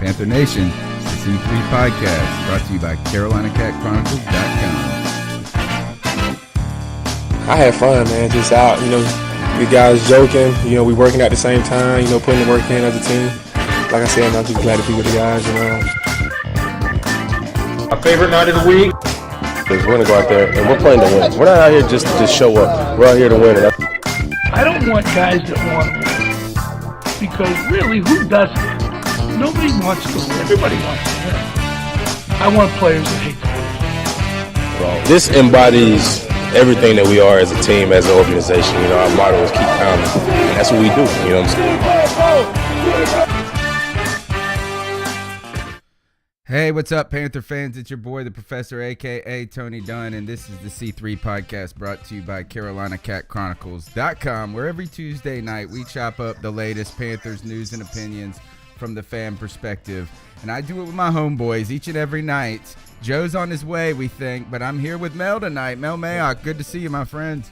Panther Nation, the C3 Podcast, brought to you by CarolinaCatChronicles.com. I had fun, man, just out, you guys joking, we working at the same time, putting the work in as a team. Like I said, I'm just glad to be with the guys, My favorite night of the week? Because we're going to go out there and we're playing to win. We're not out here just to just show up. We're out here to win. I don't want guys that want to win. Because really, who doesn't? Nobody wants to win. Everybody wants to win. I want players that hate to win. This embodies everything that we are as a team, as an organization. Our motto is keep pounding. And that's what we do, you know what I'm saying? Hey, what's up, Panther fans? It's your boy, the Professor, a.k.a. Tony Dunn, and this is the C3 Podcast brought to you by CarolinaCatChronicles.com, where every Tuesday night we chop up the latest Panthers news and opinions from the fan perspective. And I do it with my homeboys each and every night. Joe's on his way, we think, but I'm here with Mel tonight. Mel Mayock, good to see you, my friend.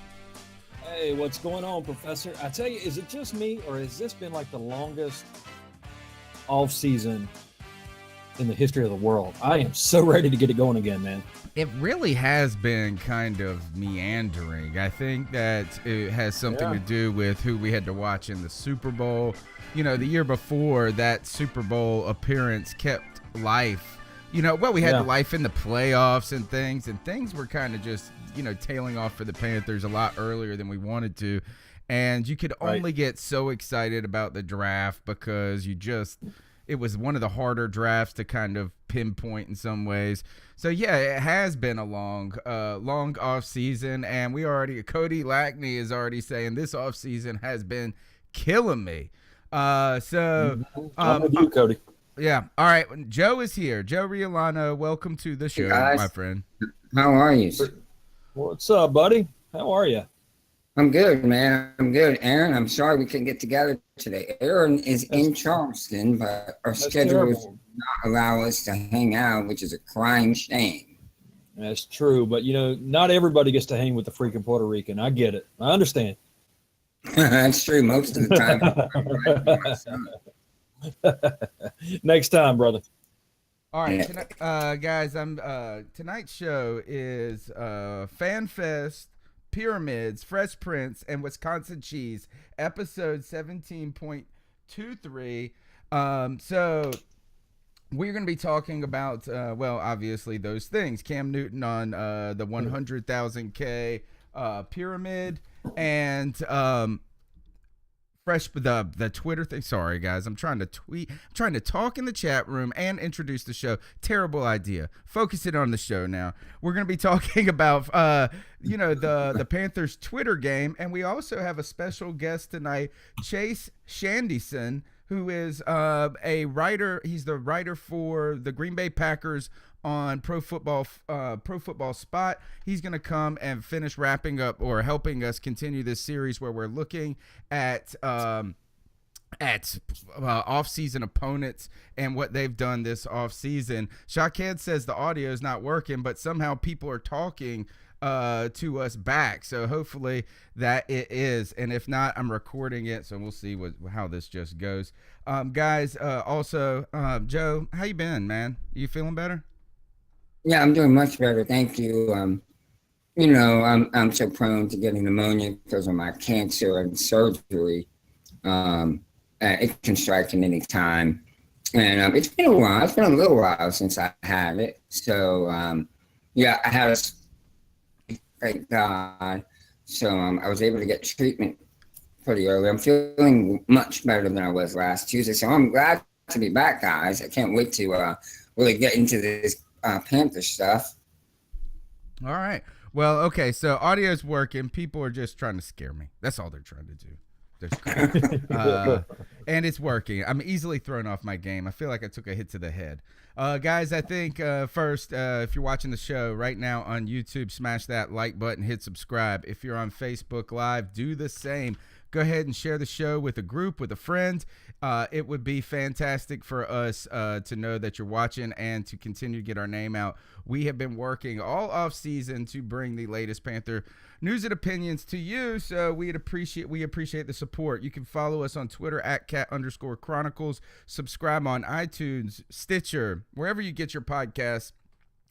Hey, what's going on, Professor? I tell you, is it just me, or has this been like the longest off-season in the history of the world? I am so ready to get it going again, man. It really has been kind of meandering. I think that it has something to do with who we had to watch in the Super Bowl. The year before, that Super Bowl appearance kept life. We had life in the playoffs and things were kind of just, tailing off for the Panthers a lot earlier than we wanted to. And you could only get so excited about the draft because it was one of the harder drafts to kind of pinpoint in some ways. So, yeah, it has been a long off season. And Cody Lackney is already saying this off season has been killing me. I'm with you, Cody. Yeah. All right. Joe is here. Joe Riolano, welcome to the show, my friend. How are you? What's up, buddy? How are you? I'm good, man. I'm good. Aaron, I'm sorry we couldn't get together today. Aaron is in Charleston, but our schedules do not allow us to hang out, which is a crying shame. That's true, but, not everybody gets to hang with the freaking Puerto Rican. I get it. I understand. That's true most of the time. Next time, brother. All right, guys. Tonight's show is Fan Fest, Pyramids, Fresh Prince, and Wisconsin Cheese, episode 17.23. So we're going to be talking about, obviously those things. Cam Newton on the 100,000K pyramid, and the Twitter thing. Sorry, guys. I'm trying to talk in the chat room and introduce the show. Terrible idea. Focus it on the show now. We're going to be talking about, the Panthers Twitter game. And we also have a special guest tonight, Chase Chandeysson, who is a writer. He's the writer for the Green Bay Packers on Pro Football Spot. He's going to come and finish wrapping up or helping us continue this series where we're looking at off-season opponents and what they've done this off-season. Shaked says the audio is not working, but somehow people are talking to us back, so hopefully that it is, and if not, I'm recording it, so we'll see how this just goes. Guys, also, Joe, how you been, man? You feeling better? Yeah, I'm doing much better, thank you. I'm so prone to getting pneumonia because of my cancer and surgery. It can strike at any time, and it's been a while. It's been a little while since I had it, so I had a thank God. So I was able to get treatment pretty early. I'm feeling much better than I was last Tuesday. So I'm glad to be back, guys. I can't wait to really get into this Panther stuff. All right. Well, okay. So audio's working. People are just trying to scare me. That's all they're trying to do. And it's working. I'm easily thrown off my game. I feel like I took a hit to the head. Guys, I think first, if you're watching the show right now on YouTube, smash that like button, hit subscribe. If you're on Facebook Live, do the same. go ahead and share the show with a group, with a friend. It would be fantastic for us to know that you're watching and to continue to get our name out. We have been working all off season to bring the latest Panther news and opinions to you, so we appreciate the support. You can follow us on Twitter at @cat_chronicles. Subscribe on iTunes, Stitcher, wherever you get your podcasts.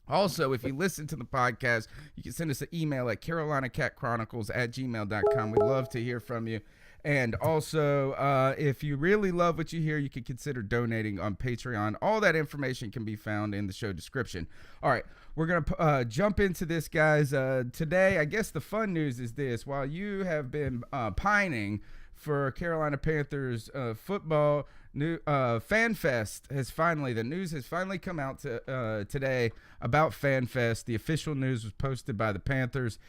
Also, if you listen to the podcast, you can send us an email at carolinacatchronicles@gmail.com. We'd love to hear from you. And also, if you really love what you hear, you can consider donating on Patreon. All that information can be found in the show description. All right, we're going to jump into this, guys. Today, I guess the fun news is this. While you have been pining for Carolina Panthers football, FanFest the news has finally come out today about FanFest. The official news was posted by the Panthers.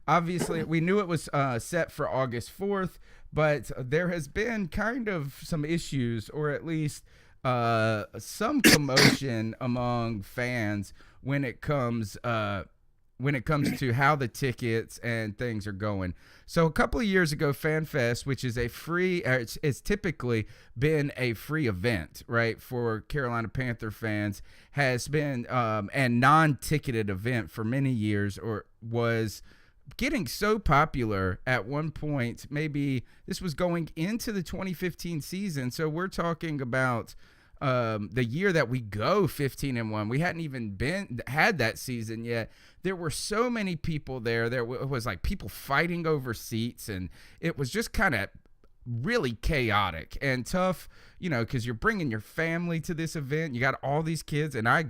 Obviously, we knew it was set for August 4th, but there has been kind of some issues, or at least some commotion among fans when it comes to how the tickets and things are going. So a couple of years ago, FanFest, which is a free, it's typically been a free event, right, for Carolina Panther fans, has been and non-ticketed event for many years, or was getting so popular at one point. Maybe this was going into the 2015 season. So we're talking about the year that we go 15-1. We hadn't even had that season yet. There were so many people there. There was like people fighting over seats, and it was just kind of really chaotic and tough, because you're bringing your family to this event. You got all these kids, and I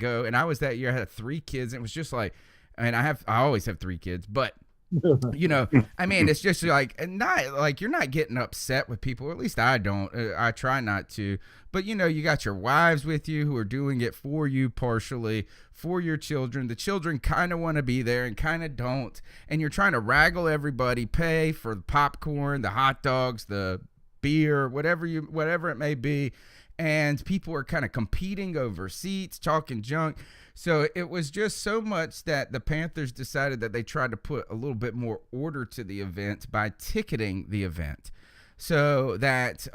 was that year, I had 3 kids, and it was just like, I always have 3 kids, but it's just like, not like you're not getting upset with people, or at least I don't. I try not to, but you got your wives with you who are doing it for you, partially for your children. The children kind of want to be there and kind of don't, and you're trying to wrangle everybody, pay for the popcorn, the hot dogs, the beer, whatever it may be, and people are kind of competing over seats, talking junk. So it was just so much that the Panthers decided that they tried to put a little bit more order to the event by ticketing the event. So that,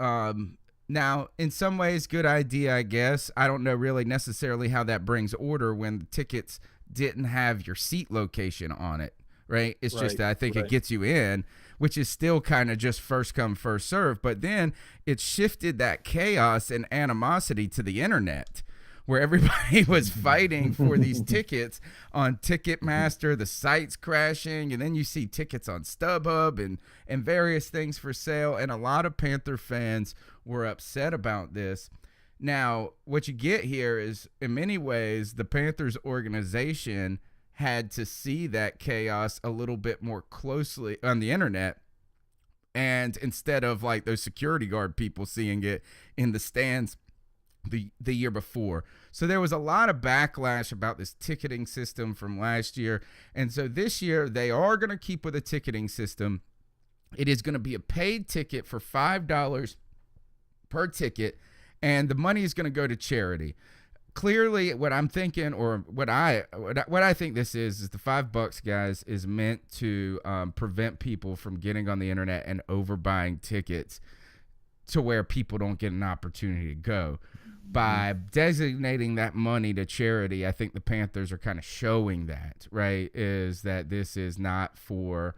now, in some ways, good idea, I guess. I don't know really necessarily how that brings order when the tickets didn't have your seat location on it, right? It's just that I think it gets you in, which is still kind of just first come, first serve. But then it shifted that chaos and animosity to the internet, where everybody was fighting for these tickets on Ticketmaster, the site's crashing, and then you see tickets on StubHub and various things for sale, and a lot of Panther fans were upset about this. Now, what you get here is, in many ways, the Panthers organization had to see that chaos a little bit more closely on the internet, and instead of like those security guard people seeing it in the stands the year before. So there was a lot of backlash about this ticketing system from last year. And so this year they are going to keep with a ticketing system. It is going to be a paid ticket for $5 per ticket, and the money is going to go to charity. Clearly what I'm thinking, or what I think this is the $5, guys, is meant to prevent people from getting on the internet and overbuying tickets to where people don't get an opportunity to go. By designating that money to charity, I think the Panthers are kind of showing that, right, is that this is not for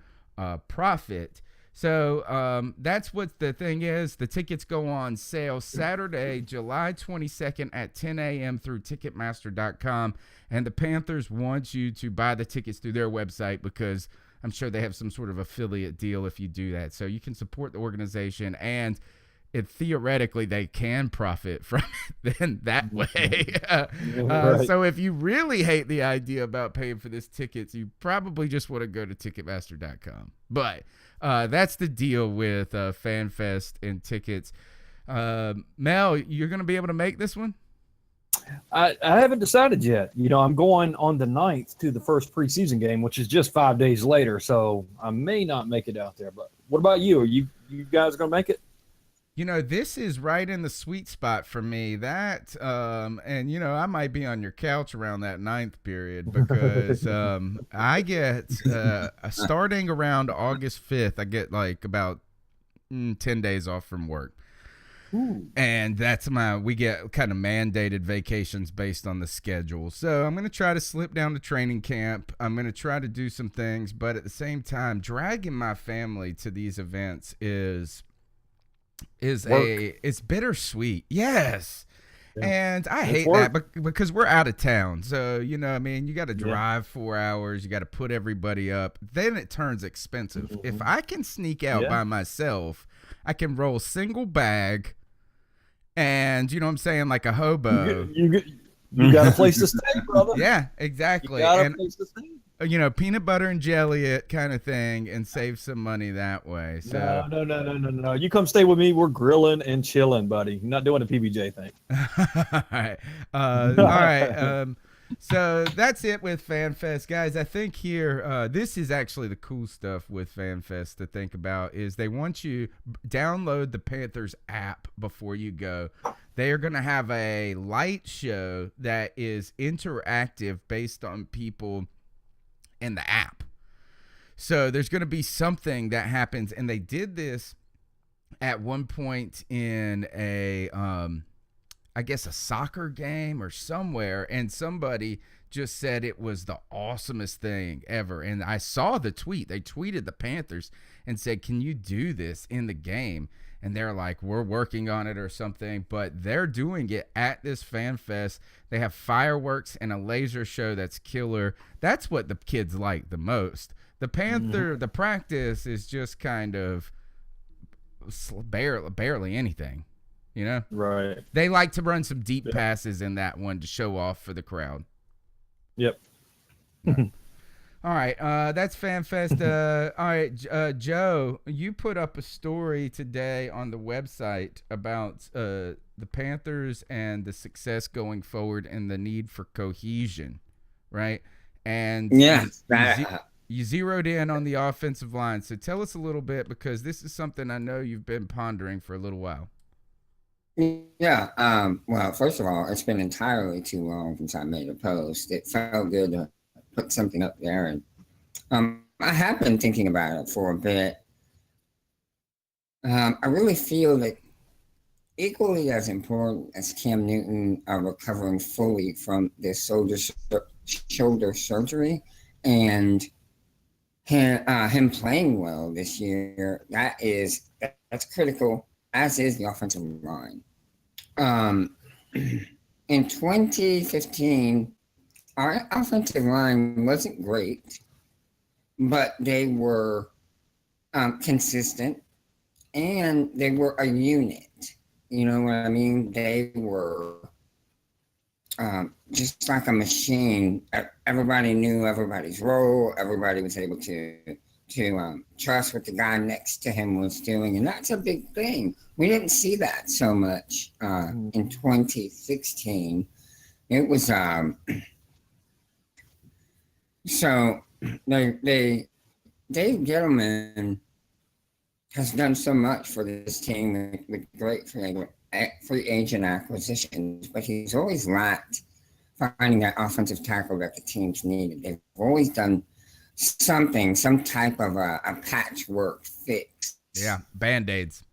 profit. So that's what the thing is. The tickets go on sale Saturday, July 22nd at 10 a.m. through Ticketmaster.com. And the Panthers want you to buy the tickets through their website, because I'm sure they have some sort of affiliate deal if you do that. So you can support the organization, and theoretically they can profit from it then that way. So if you really hate the idea about paying for this tickets, you probably just want to go to Ticketmaster.com. But that's the deal with FanFest and tickets. Mel, you're going to be able to make this one? I haven't decided yet. I'm going on the 9th to the first preseason game, which is just 5 days later. So I may not make it out there. But what about you? Are you guys going to make it? This is right in the sweet spot for me. That, and I might be on your couch around that 9th period, because I get, starting around August 5th, I get like about, 10 days off from work. Ooh. And we get kind of mandated vacations based on the schedule. So I'm going to try to slip down to training camp. I'm going to try to do some things, but at the same time, dragging my family to these events is it's bittersweet. Yes. Yeah. And I hate that because we're out of town. So, you know, I mean, you got to drive 4 hours. You got to put everybody up. Then it turns expensive. Mm-hmm. If I can sneak out by myself, I can roll single bag. And you know what I'm saying, like a hobo. You got a place to stay, brother. Yeah, exactly. You got a place to stay. You know, peanut butter and jelly it kind of thing, and save some money that way. So no. You come stay with me. We're grilling and chilling, buddy. You're not doing a PBJ thing. All right. So that's it with FanFest, guys. I think here, this is actually the cool stuff with FanFest to think about is they want you download the Panthers app before you go. They are going to have a light show that is interactive based on people in the app. So there's going to be something that happens, and they did this at one point in I guess a soccer game or somewhere, and somebody just said it was the awesomest thing ever. And I saw the tweet. They tweeted the Panthers and said, "Can you do this in the game?" And they're like, "We're working on it," or something, but they're doing it at this fan fest. They have fireworks and a laser show that's killer. That's what the kids like the most. The Panther, the practice is just kind of barely anything. You know? Right. They like to run some deep passes in that one to show off for the crowd. Yep. All right. That's FanFest. All right, Joe, you put up a story today on the website about the Panthers and the success going forward and the need for cohesion, right? And you zeroed in on the offensive line. So tell us a little bit, because this is something I know you've been pondering for a little while. Yeah. Well, first of all, it's been entirely too long since I made a post. It felt good to put something up there, and I have been thinking about it for a bit. I really feel that equally as important as Cam Newton recovering fully from this shoulder surgery and him playing well this year, that's critical, as is the offensive line. In 2015, our offensive line wasn't great, but they were consistent, and they were a unit. You know what I mean? They were just like a machine. Everybody knew everybody's role. Everybody was able to trust what the guy next to him was doing, and that's a big thing. We didn't see that so much in 2016. It was so Dave Gettleman has done so much for this team with great free agent acquisitions, but he's always lacked finding that offensive tackle that the team's needed. They've always done something, some type of a patchwork fix. Yeah, Band-Aids.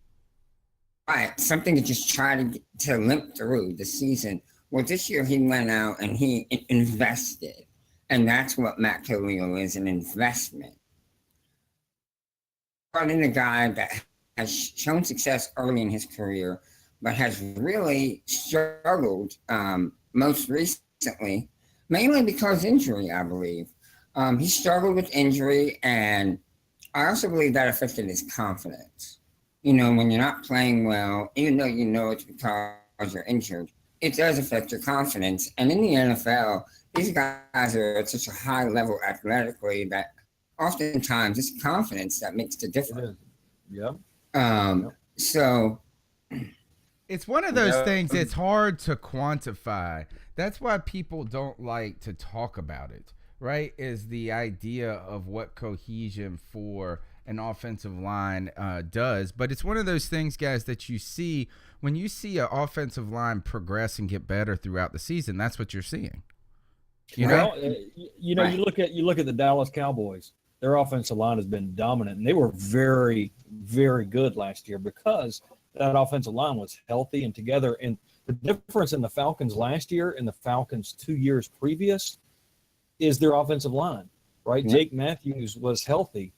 Right, something to just try to limp through the season. Well, this year he went out and he invested, and that's what Matt Khalil is, an investment. Brought in a guy that has shown success early in his career, but has really struggled most recently, mainly because injury, I believe. He struggled with injury, and I also believe that affected his confidence. You know, when you're not playing well, even though you know it's because you're injured, it does affect your confidence. And in the NFL, these guys are at such a high level athletically that oftentimes it's confidence that makes the difference. Yep. So it's one of those things it's hard to quantify. That's why people don't like to talk about it, right? Is the idea of what cohesion for an offensive line does. But it's one of those things, guys, that you see when you see an offensive line progress and get better throughout the season. That's what you're seeing. You know, you look at the Dallas Cowboys. their offensive line has been dominant, and they were very, very good last year because that offensive line was healthy and together. And the difference in the Falcons last year and the Falcons 2 years previous is their offensive line, right? Mm-hmm. Jake Matthews was healthy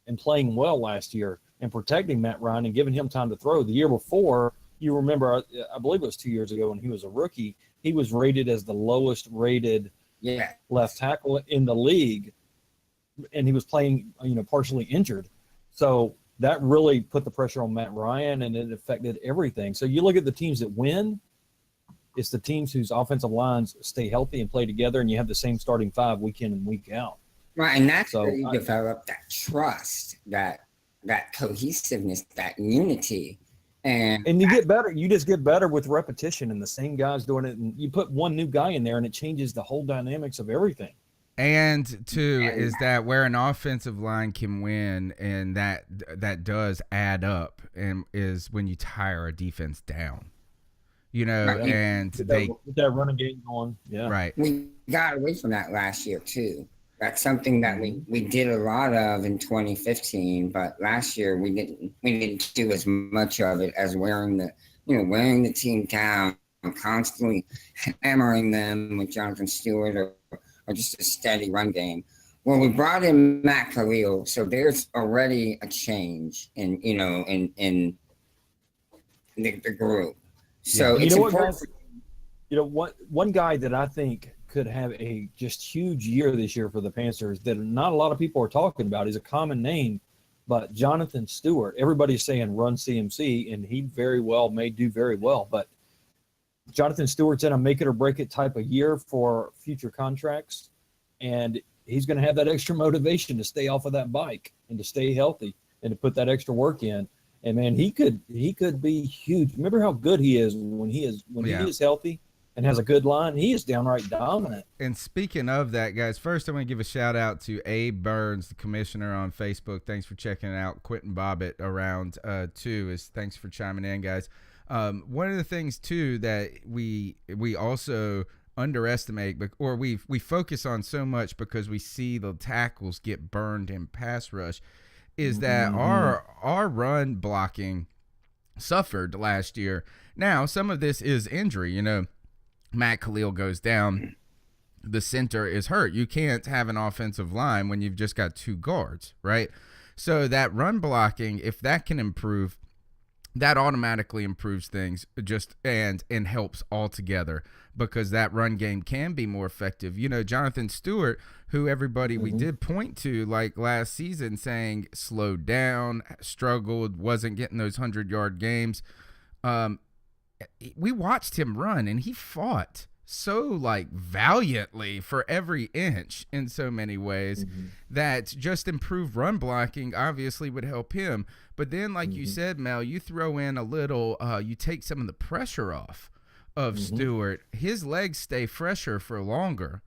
and playing well last year and protecting Matt Ryan and giving him time to throw. The year before, you remember, I believe it was 2 years ago when he was a rookie, he was rated as the lowest rated left tackle in the league, and he was playing, partially injured. So that really put the pressure on Matt Ryan, and it affected everything. So you look at the teams that win, it's the teams whose offensive lines stay healthy and play together, and you have the same starting five week in and week out. Right, and that's where you develop that trust, that cohesiveness, that unity. And you get better. You just get better with repetition and the same guys doing it. And you put one new guy in there, and it changes the whole dynamics of everything. And two is that where an offensive line can win, and that does add up, and is when you tire a defense down. Right. And get that running game going. Yeah, right. We got away from that last year too. That's something that we did a lot of in 2015, but last year we didn't do as much of it as wearing the team down and constantly hammering them with Jonathan Stewart or just a steady run game. Well, we brought in Matt Khalil, so there's already a change in the group. So it's important. One guy that I think could have a just huge year this year for the Panthers that not a lot of people are talking about. He's a common name, but Jonathan Stewart. Everybody's saying run CMC, and he may do very well. But Jonathan Stewart's in a make it or break it type of year for future contracts, and he's going to have that extra motivation to stay off of that bike and to stay healthy and to put that extra work in. And man, he could be huge. Remember how good he is when he is healthy and has a good line. He is downright dominant. And speaking of that, guys, first I want to give a shout out to Abe Burns, the commissioner on Facebook. Thanks for checking it out. Quentin Bobbitt around too. Thanks for chiming in, guys. One of the things too that we also underestimate, or we focus on so much because we see the tackles get burned in pass rush, is that our run blocking suffered last year. Now, some of this is injury. Matt Khalil goes down, the center is hurt. You can't have an offensive line when you've just got two guards, right? So that run blocking, if that can improve, that automatically improves things and helps altogether, because that run game can be more effective. Jonathan Stewart, who everybody we did point to like last season saying slowed down, struggled, wasn't getting those 100-yard games. We watched him run, and he fought so valiantly for every inch in so many ways that just improved run blocking obviously would help him. But then, like you said, Mel, you throw in a little, you take some of the pressure off of Stewart. His legs stay fresher for longer,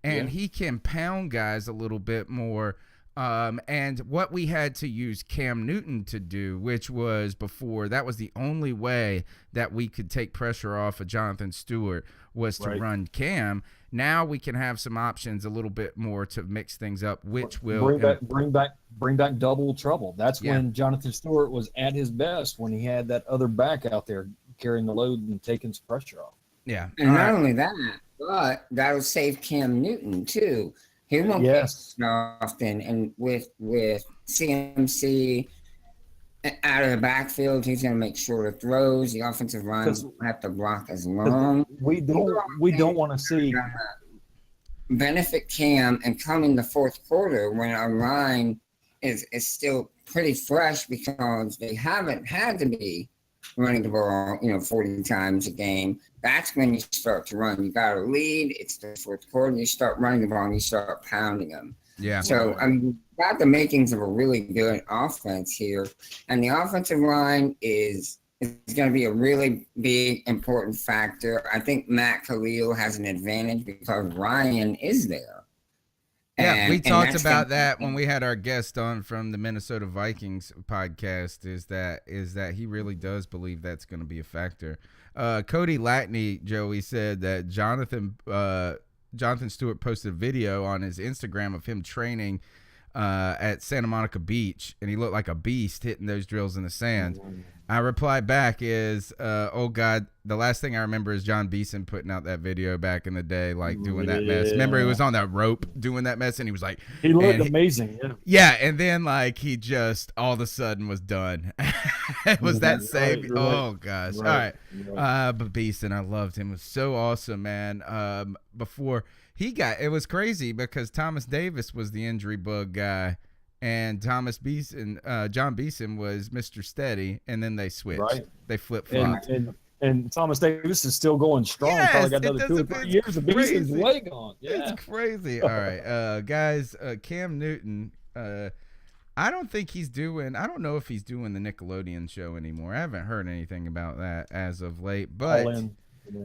and he can pound guys a little bit more. And what we had to use Cam Newton to do, which was before, that was the only way that we could take pressure off of Jonathan Stewart, was to run Cam. Now we can have some options a little bit more to mix things up, which will bring back double trouble. That's when Jonathan Stewart was at his best, when he had that other back out there carrying the load and taking some pressure off. Yeah. And not only that, but that'll save Cam Newton too. He won't get often, and with CMC out of the backfield, he's going to make shorter throws. The offensive line won't have to block as long. We don't want to see benefit Cam and come in the fourth quarter when our line is still pretty fresh, because they haven't had to be running the ball 40 times a game. That's when you start to run. You got a lead. It's the fourth quarter. You start running the ball and you start pounding them. Yeah. So got the makings of a really good offense here, and the offensive line is going to be a really big, important factor. I think Matt Khalil has an advantage because Ryan is there. Yeah, we talked about that when we had our guest on from the Minnesota Vikings podcast, is that he really does believe that's going to be a factor. Cody Latney, Joey, said that Jonathan Stewart posted a video on his Instagram of him training at Santa Monica Beach, and he looked like a beast hitting those drills in the sand. I replied back is, oh God, the last thing I remember is John Beeson putting out that video back in the day, like doing that mess. Remember, he was on that rope doing that mess, and he was like, he looked amazing. Yeah, and then like he just all of a sudden was done. It was that same. Right. Oh gosh. Right. All right. But Beeson, I loved him. It was so awesome, man. Before he got, it was crazy because Thomas Davis was the injury bug guy. And John Beeson was Mr. Steady, and then they switched. Right. They flip-flopped. And Thomas Davis is still going strong. Yes, probably got another 2 or 3 years of Beeson's way gone. Yeah. It's crazy. All right, guys, Cam Newton, I don't think he's doing – I don't know if he's doing the Nickelodeon show anymore. I haven't heard anything about that as of late. But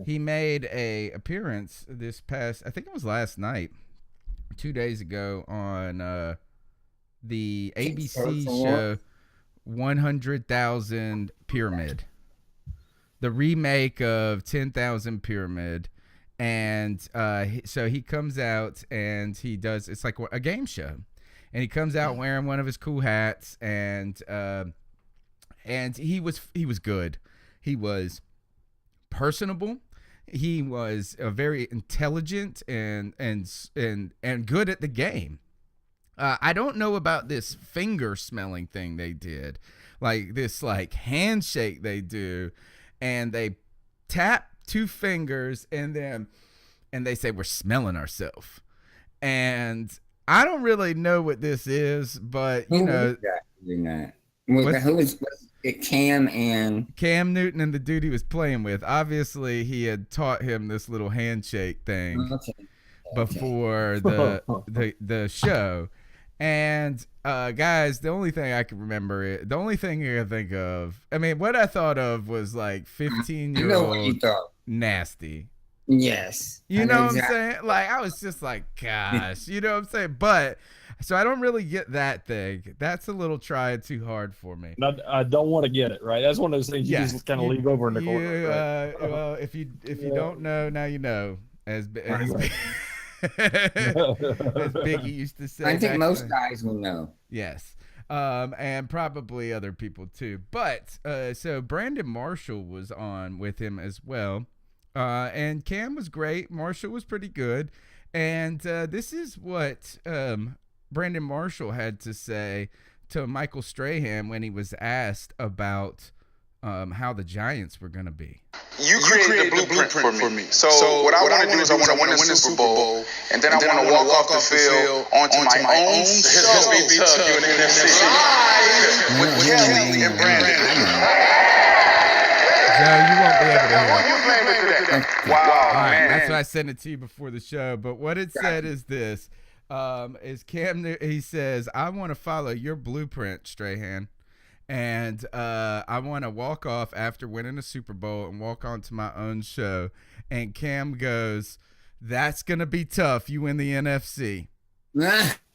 he made a appearance this past – I think it was last night, 2 days ago on the ABC show 100,000 Pyramid, the remake of 10,000 Pyramid. And so he comes out and he does, it's like a game show, and he comes out wearing one of his cool hats, and he was good. He was personable. He was very intelligent and good at the game. I don't know about this finger smelling thing they did, like this like handshake they do, and they tap 2 fingers and they say we're smelling ourselves, and I don't really know what this is, but you know, who was it? Cam Newton and the dude he was playing with. Obviously, he had taught him this little handshake thing before the show. And guys, the only thing I can remember, the only thing I can think of, I mean, what I thought of was like 15-year-old nasty. Yes. You know what I'm saying? Like, I was just like, gosh, you know what I'm saying? But so I don't really get that thing. That's a little trying too hard for me. I don't want to get it, right? That's one of those things you just kind of leave over in the corner. Right? Well, if you don't know, now you know. As Biggie used to say. I think most guys will know. Yes. And probably other people too. But so Brandon Marshall was on with him as well. And Cam was great. Marshall was pretty good. And this is what Brandon Marshall had to say to Michael Strahan when he was asked about how the Giants were going to be. You created the blueprint for me. So what I want to do is I want to win the Super Bowl, and then I want to walk off the field onto my own show. With Kelly and Brandon. Joe, you won't be able to hear it. You blame it today. Wow, All right, man. that's why I sent it to you before the show. But what it said is this: is Cam? He says, "I want to follow your blueprint, Strahan. And I want to walk off after winning a Super Bowl and walk on to my own show." And Cam goes, "That's going to be tough. You win the NFC." So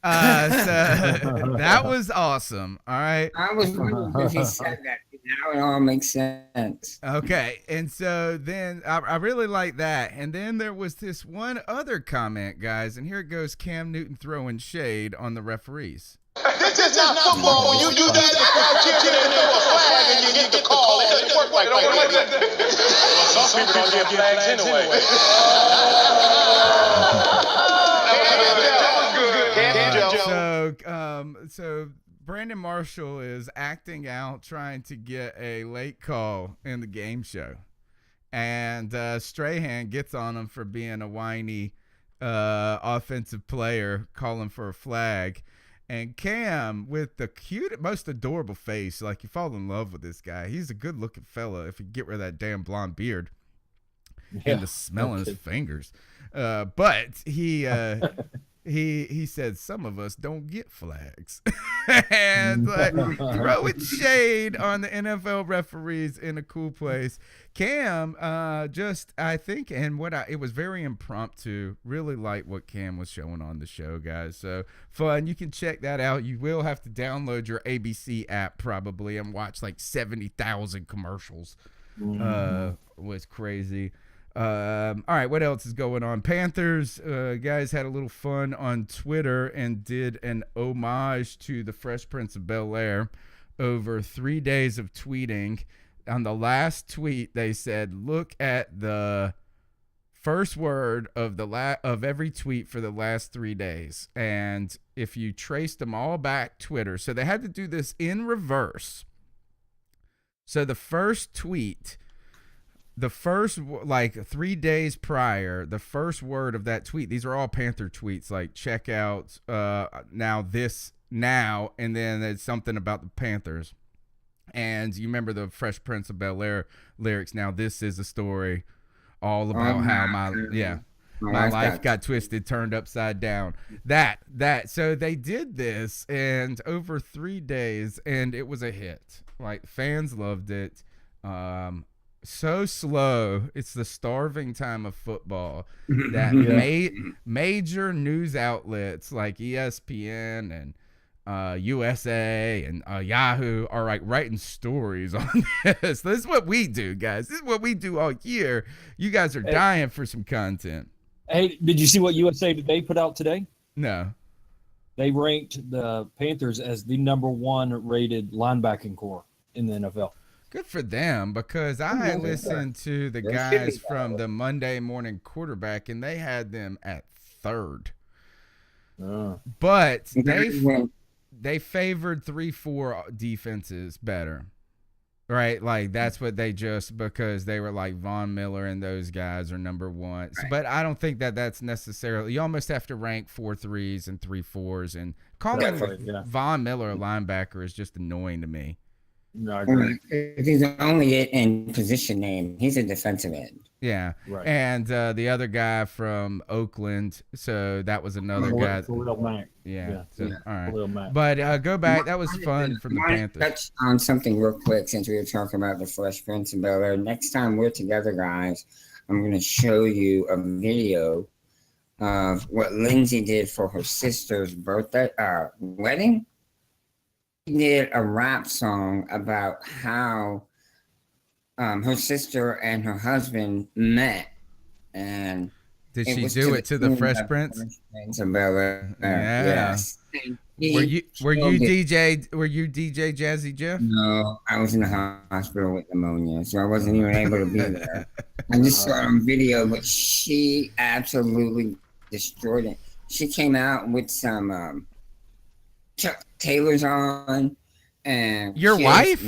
that was awesome. All right. I was wondering if he said that. Now it all makes sense. Okay. And so then I really like that. And then there was this one other comment, guys. And here it goes, Cam Newton throwing shade on the referees. This is not football. When you do that, you throw a flag and you need to call it. It doesn't work like that. Some people don't get flags anyway. So Brandon Marshall is acting out, trying to get a late call in the game show, and Strahan gets on him for being a whiny offensive player, calling for a flag. And Cam, with the cute, most adorable face, like you fall in love with this guy. He's a good-looking fella if you get rid of that damn blonde beard and the smell in his fingers. But he said some of us don't get flags, and throwing shade on the NFL referees in a cool place. Cam, I think, and it was very impromptu. Really like what Cam was showing on the show, guys. So fun. You can check that out. You will have to download your ABC app probably and watch like 70,000 commercials. Was crazy. All right, what else is going on? Panthers guys had a little fun on Twitter and did an homage to the Fresh Prince of Bel-Air over 3 days of tweeting. On the last tweet, they said, "Look at the first word of of every tweet for the last 3 days." And if you traced them all back Twitter, so they had to do this in reverse. So the first tweet, the first, like 3 days prior, the first word of that tweet, these are all Panther tweets, like check out now, and then it's something about the Panthers. And you remember the Fresh Prince of Bel-Air lyrics, "Now this is a story all about how my life got twisted, turned upside down." So they did this, and over 3 days, and it was a hit. Like, fans loved it. So slow. It's the starving time of football that major news outlets like ESPN and USA and Yahoo are like writing stories on this. This is what we do, guys. This is what we do all year. You guys are dying for some content. Hey, did you see what USA Today put out today? No. They ranked the Panthers as the #1 rated linebacking core in the NFL. Good for them, because I listened to the guys from the Monday Morning Quarterback, and they had them at 3rd. But they favored 3-4 defenses better, right? Like, that's what they just, because they were like Von Miller and those guys are #1. Right. But I don't think that that's necessarily, you almost have to rank 4-3s and 3-4s, and calling Von Miller a linebacker is just annoying to me. No, I agree. He's only in position name. He's a defensive end. Yeah. Right. And the other guy from Oakland, so that was another guy. Yeah. So, all right. But go back. That was fun for the Panthers. Touch on something real quick, since we were talking about the Fresh Prince of Bel-Air. Next time we're together, guys, I'm going to show you a video of what Lindsay did for her sister's birthday wedding. She did a rap song about how her sister and her husband met, and did she do it to the Fresh Prince? Yeah. Yes. Were you DJ Jazzy Jeff? No, I was in the hospital with pneumonia, so I wasn't even able to be there. I just saw it on video, but she absolutely destroyed it. She came out with some Chuck Taylor's on, and your wife?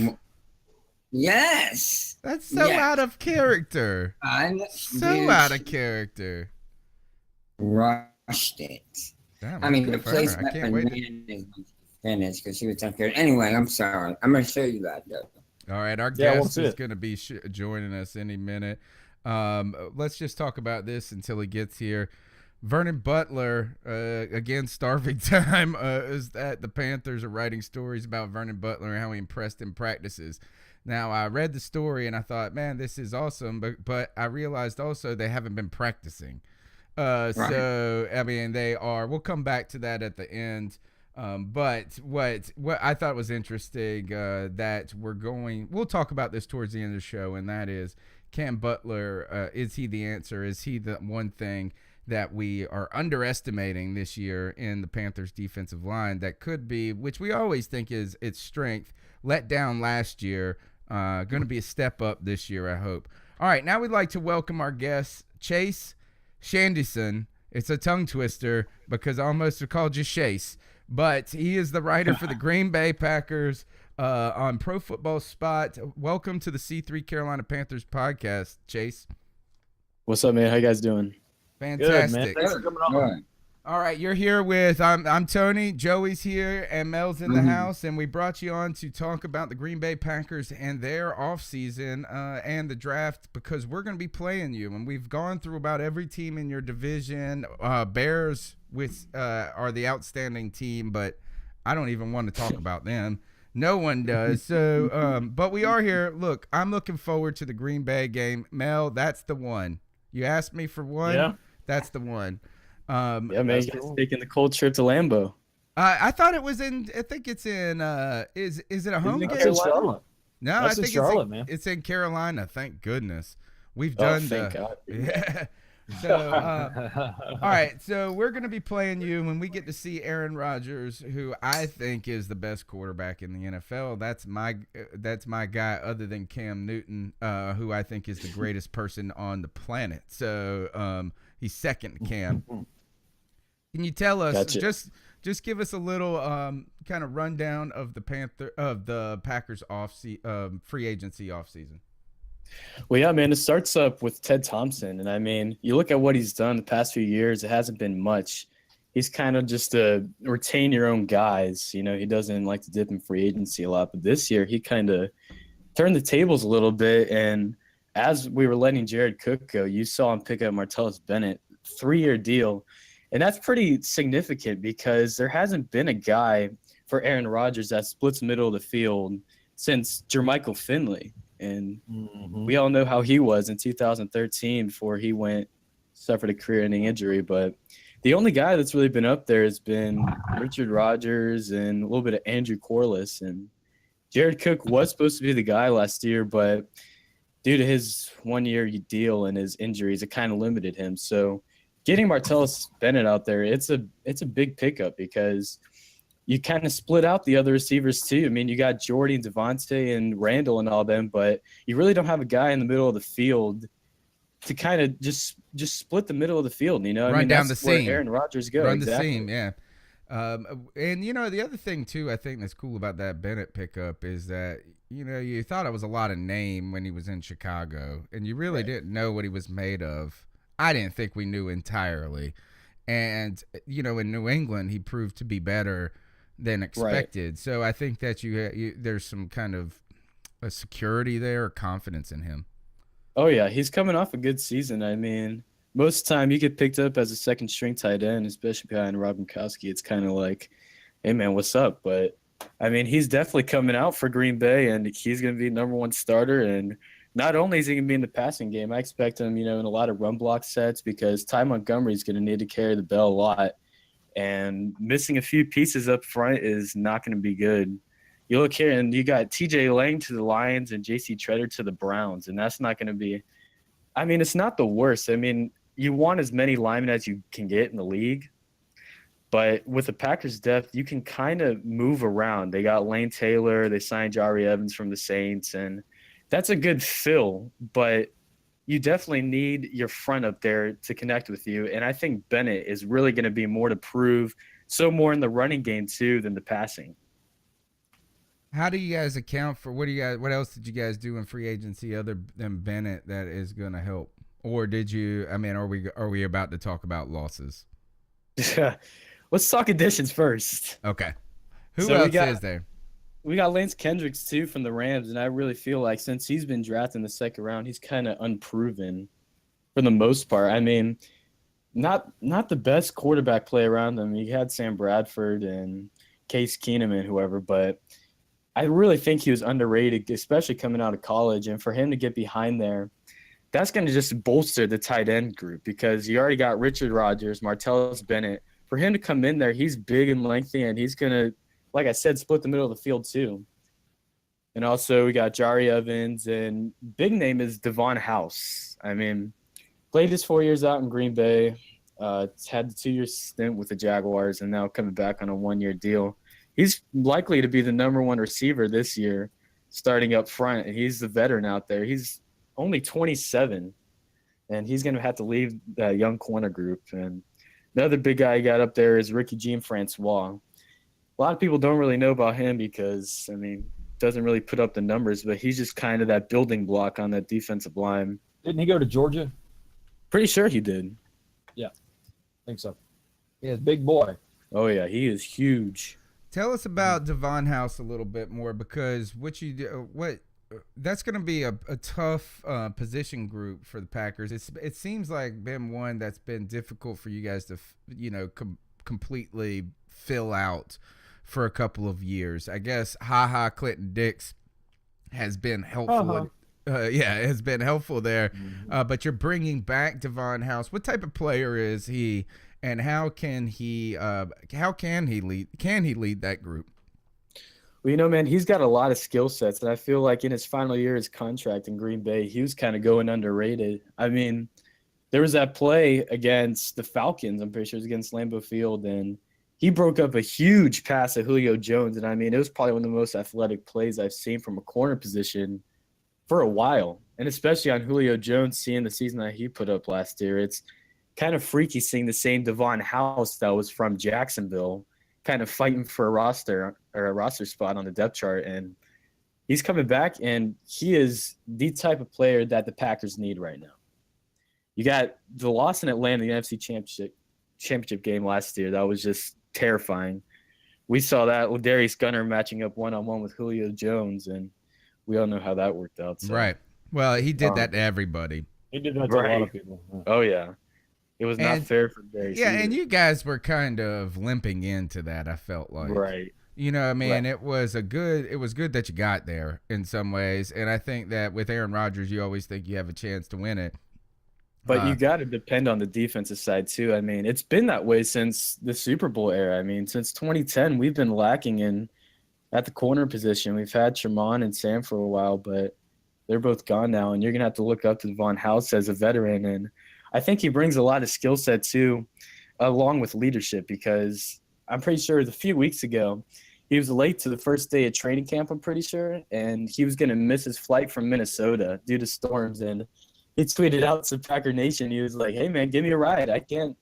Yes. That's so out of character. Out of character. Rushed it. Damn, I mean, the place I can't wait is finished because she was so good. Anyway, I'm sorry. I'm going to show you that, though. All right, our guest is going to be joining us any minute. Let's just talk about this until he gets here. Vernon Butler, again, starving time, is that the Panthers are writing stories about Vernon Butler and how he impressed in practices. Now, I read the story and I thought, man, this is awesome, but I realized also they haven't been practicing. Right. So, I mean, they are. We'll come back to that at the end. But what I thought was interesting that we'll talk about this towards the end of the show, and that is, Cam Butler, is he the answer? Is he the one thing that we are underestimating this year in the Panthers defensive line that could be, which we always think is its strength, let down last year, going to be a step up this year, I hope. All right, now we'd like to welcome our guest, Chase Chandeysson. It's a tongue twister because I almost called you Chase, but he is the writer for the Green Bay Packers on Pro Football Spot. Welcome to the C3 Carolina Panthers podcast, Chase. What's up, man? How you guys doing? Fantastic. Good, man. Thanks for coming on. All right, you're here with I'm Tony, Joey's here, and Mel's in the house, and we brought you on to talk about the Green Bay Packers and their offseason and the draft, because we're going to be playing you, and we've gone through about every team in your division. Bears are the outstanding team, but I don't even want to talk about them. No one does. So, but we are here. Look, I'm looking forward to the Green Bay game. Mel, that's the one. You asked me for one. Yeah. That's the one. Yeah, man, you guys taking the cold trip to Lambeau. I thought it was in. I think it's in. Is it a home game? Charlotte. No, That's I think Charlotte, man. It's in Carolina. Thank goodness. We've Oh, done thank the God. yeah. So, all right. So we're gonna be playing you when we get to see Aaron Rodgers, who I think is the best quarterback in the NFL. That's my guy, other than Cam Newton, who I think is the greatest person on the planet. So he's second to Cam. Can you tell us just give us a little kind of rundown of the Packers free agency offseason? Well, yeah, man, it starts up with Ted Thompson. And I mean, you look at what he's done the past few years, it hasn't been much. He's kind of just a retain your own guys. You know, he doesn't like to dip in free agency a lot. But this year, he kind of turned the tables a little bit. And as we were letting Jared Cook go, you saw him pick up Martellus Bennett, 3-year deal. And that's pretty significant because there hasn't been a guy for Aaron Rodgers that splits the middle of the field since Jermichael Finley. And we all know how he was in 2013 before he suffered a career-ending injury. But the only guy that's really been up there has been Richard Rodgers and a little bit of Andrew Corliss. And Jared Cook was supposed to be the guy last year, but due to his 1-year deal and his injuries, it kind of limited him. So getting Martellus Bennett out there, it's a big pickup because you kind of split out the other receivers too. I mean, you got Jordy and Devontae and Randall and all them, but you really don't have a guy in the middle of the field to kind of just split the middle of the field. You know, Run down the seam. Where Aaron Rodgers goes. Run the seam, yeah. And you know, the other thing too, I think that's cool about that Bennett pickup is that you thought it was a lot of name when he was in Chicago, and you really didn't know what he was made of. I didn't think we knew entirely, and in New England, he proved to be better than expected. Right. So I think that there's some kind of a security there, or confidence in him. Oh yeah, he's coming off a good season. I mean, most of the time you get picked up as a second string tight end, especially behind Rob Gronkowski. It's kind of like, hey man, what's up? But I mean, he's definitely coming out for Green Bay, and he's going to be number one starter. And not only is he going to be in the passing game, I expect him, in a lot of run block sets because Ty Montgomery's going to need to carry the ball a lot. And missing a few pieces up front is not going to be good. You look here, and you got T.J. Lang to the Lions and J.C. Treader to the Browns, and that's not going to be – I mean, it's not the worst. I mean, you want as many linemen as you can get in the league, but with the Packers' depth, you can kind of move around. They got Lane Taylor. They signed Jari Evans from the Saints, and that's a good fill, but – you definitely need your front up there to connect with you. And I think Bennett is really going to be more to prove, so more in the running game too than the passing. How do you guys account for what else did you guys do in free agency other than Bennett that is going to help? Or did you, are we about to talk about losses? Let's talk additions first. Okay. Who else is there? We got Lance Kendricks, too, from the Rams, and I really feel like since he's been drafted in the second round, he's kind of unproven for the most part. I mean, not the best quarterback play around him. He had Sam Bradford and Case Keenum and whoever, but I really think he was underrated, especially coming out of college. And for him to get behind there, that's going to just bolster the tight end group because you already got Richard Rodgers, Martellus Bennett. For him to come in there, he's big and lengthy, and he's going to, like I said, split the middle of the field too. And also we got Jari Evans, and big name is Devon House. I mean, played his 4 years out in Green Bay, had the 2-year stint with the Jaguars, and now coming back on a 1-year deal. He's likely to be the number one receiver this year, starting up front, and he's the veteran out there. He's only 27, and he's going to have to leave that young corner group. And the other big guy he got up there is Ricky Jean-Francois. A lot of people don't really know about him because, doesn't really put up the numbers, but he's just kind of that building block on that defensive line. Didn't he go to Georgia? Pretty sure he did. Yeah, I think so. Yeah, big boy. Oh, yeah, he is huge. Tell us about Devon House a little bit more because that's going to be a tough position group for the Packers. It seems like been one that's been difficult for you guys to, completely fill out for a couple of years. I guess Clinton Dix has been helpful. Has been helpful there. Mm-hmm. But you're bringing back Devon House. What type of player is he, and how can he lead that group? Well, man, he's got a lot of skill sets, and I feel like in his final year of his contract in Green Bay, he was kind of going underrated. I mean, there was that play against the Falcons, I'm pretty sure it was against Lambeau Field, and he broke up a huge pass at Julio Jones, and I mean, it was probably one of the most athletic plays I've seen from a corner position for a while, and especially on Julio Jones, seeing the season that he put up last year. It's kind of freaky seeing the same Devon House that was from Jacksonville kind of fighting for a roster spot on the depth chart, and he's coming back, and he is the type of player that the Packers need right now. You got the loss in Atlanta, the NFC championship game last year. That was just terrifying. We saw that with Darius Gunner matching up one-on-one with Julio Jones, and we all know how that worked out. So. Right. Well, he did that to everybody. He did that to a lot of people. Oh, yeah. It was not fair for Darius. Yeah, either. and you guys were kind of limping into that, I felt like. Right. You know, I mean, Right. it was good that you got there in some ways, and I think that with Aaron Rodgers, you always think you have a chance to win it. But you got to depend on the defensive side, too. I mean, it's been that way since the Super Bowl era. I mean, since 2010, we've been lacking at the corner position. We've had Tremont and Sam for a while, but they're both gone now, and you're going to have to look up to Devon House as a veteran. And I think he brings a lot of skill set, too, along with leadership, because I'm pretty sure a few weeks ago, he was late to the first day of training camp, I'm pretty sure, and he was going to miss his flight from Minnesota due to storms, and he tweeted out to Packer Nation. He was like, "Hey man, give me a ride. I can't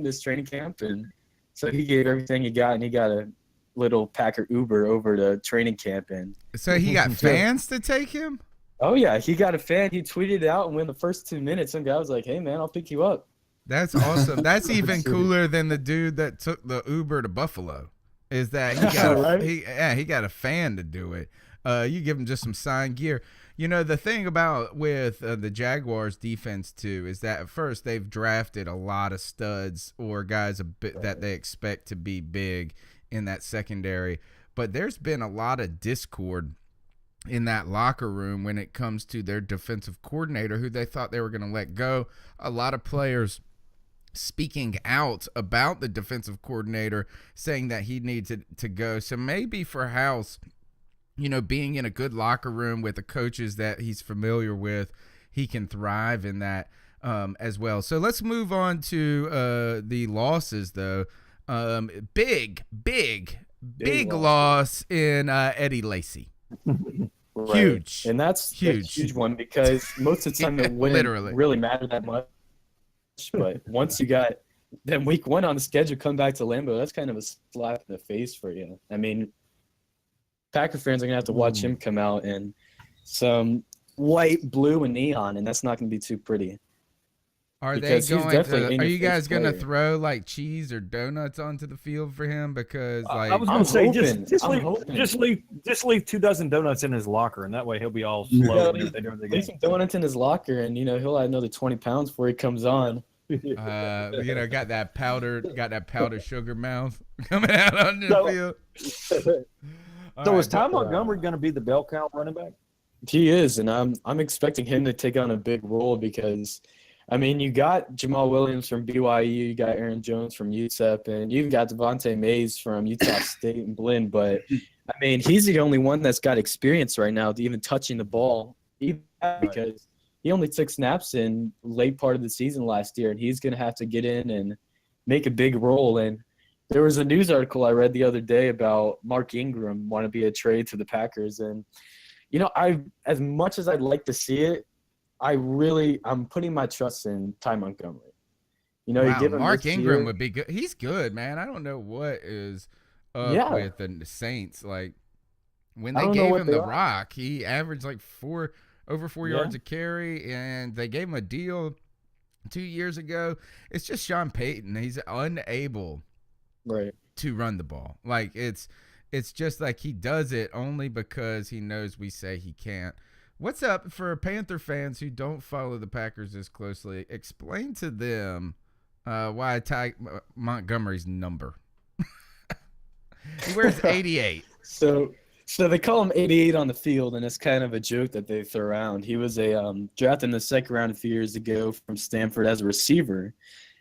miss training camp." And so he gave everything he got, and he got a little Packer Uber over to training camp. And so he got fans to take him? Oh yeah, he got a fan. He tweeted it out, and within the first 2 minutes, some guy was like, "Hey man, I'll pick you up." That's awesome. That's even cooler than the dude that took the Uber to Buffalo. Is that he got he got a fan to do it. You give him just some signed gear. You know, the thing about with the Jaguars defense, too, is that at first they've drafted a lot of studs or guys that they expect to be big in that secondary. But there's been a lot of discord in that locker room when it comes to their defensive coordinator, who they thought they were going to let go. A lot of players speaking out about the defensive coordinator, saying that he needs to go. So maybe for House, you know, being in a good locker room with the coaches that he's familiar with, he can thrive in that as well. So let's move on to the losses, though. Big loss in Eddie Lacy. Right. Huge. And that's a huge one, because most of the time it wouldn't really matter that much. But once you got then week 1 on the schedule, come back to Lambeau, that's kind of a slap in the face for you. I mean, Packer fans are going to have to watch him come out in some white, blue, and neon, and that's not going to be too pretty. Are you guys going to throw like cheese or donuts onto the field for him? Because like I was going to say, just leave 2 dozen donuts in his locker, and that way he'll be all slow. Leave some donuts in his locker, and he'll have another 20 pounds before he comes on. Got that powdered sugar mouth coming out on the field. So is Ty Montgomery going to be the bell cow running back? He is, and I'm expecting him to take on a big role, because, I mean, you got Jamal Williams from BYU, you got Aaron Jones from UTEP, and you've got Devontae Mays from Utah State and Blinn. But, I mean, he's the only one that's got experience right now to even touching the ball, because he only took snaps in late part of the season last year, and he's going to have to get in and make a big role. And there was a news article I read the other day about Mark Ingram want to be a trade to the Packers. And, as much as I'd like to see it, I'm putting my trust in Ty Montgomery. You give him Mark Ingram would be good. He's good, man. I don't know what is up with the Saints. Like, when they gave him the rock, he averaged like over 4 yards a carry, and they gave him a deal 2 years ago. It's just Sean Payton. He's unable to run the ball. Like, it's just like he does it only because he knows we say he can't. What's up for Panther fans who don't follow the Packers as closely? Explain to them why Ty Montgomery's number. He wears 88. So they call him 88 on the field, and it's kind of a joke that they throw around. He was drafted in the second round a few years ago from Stanford as a receiver,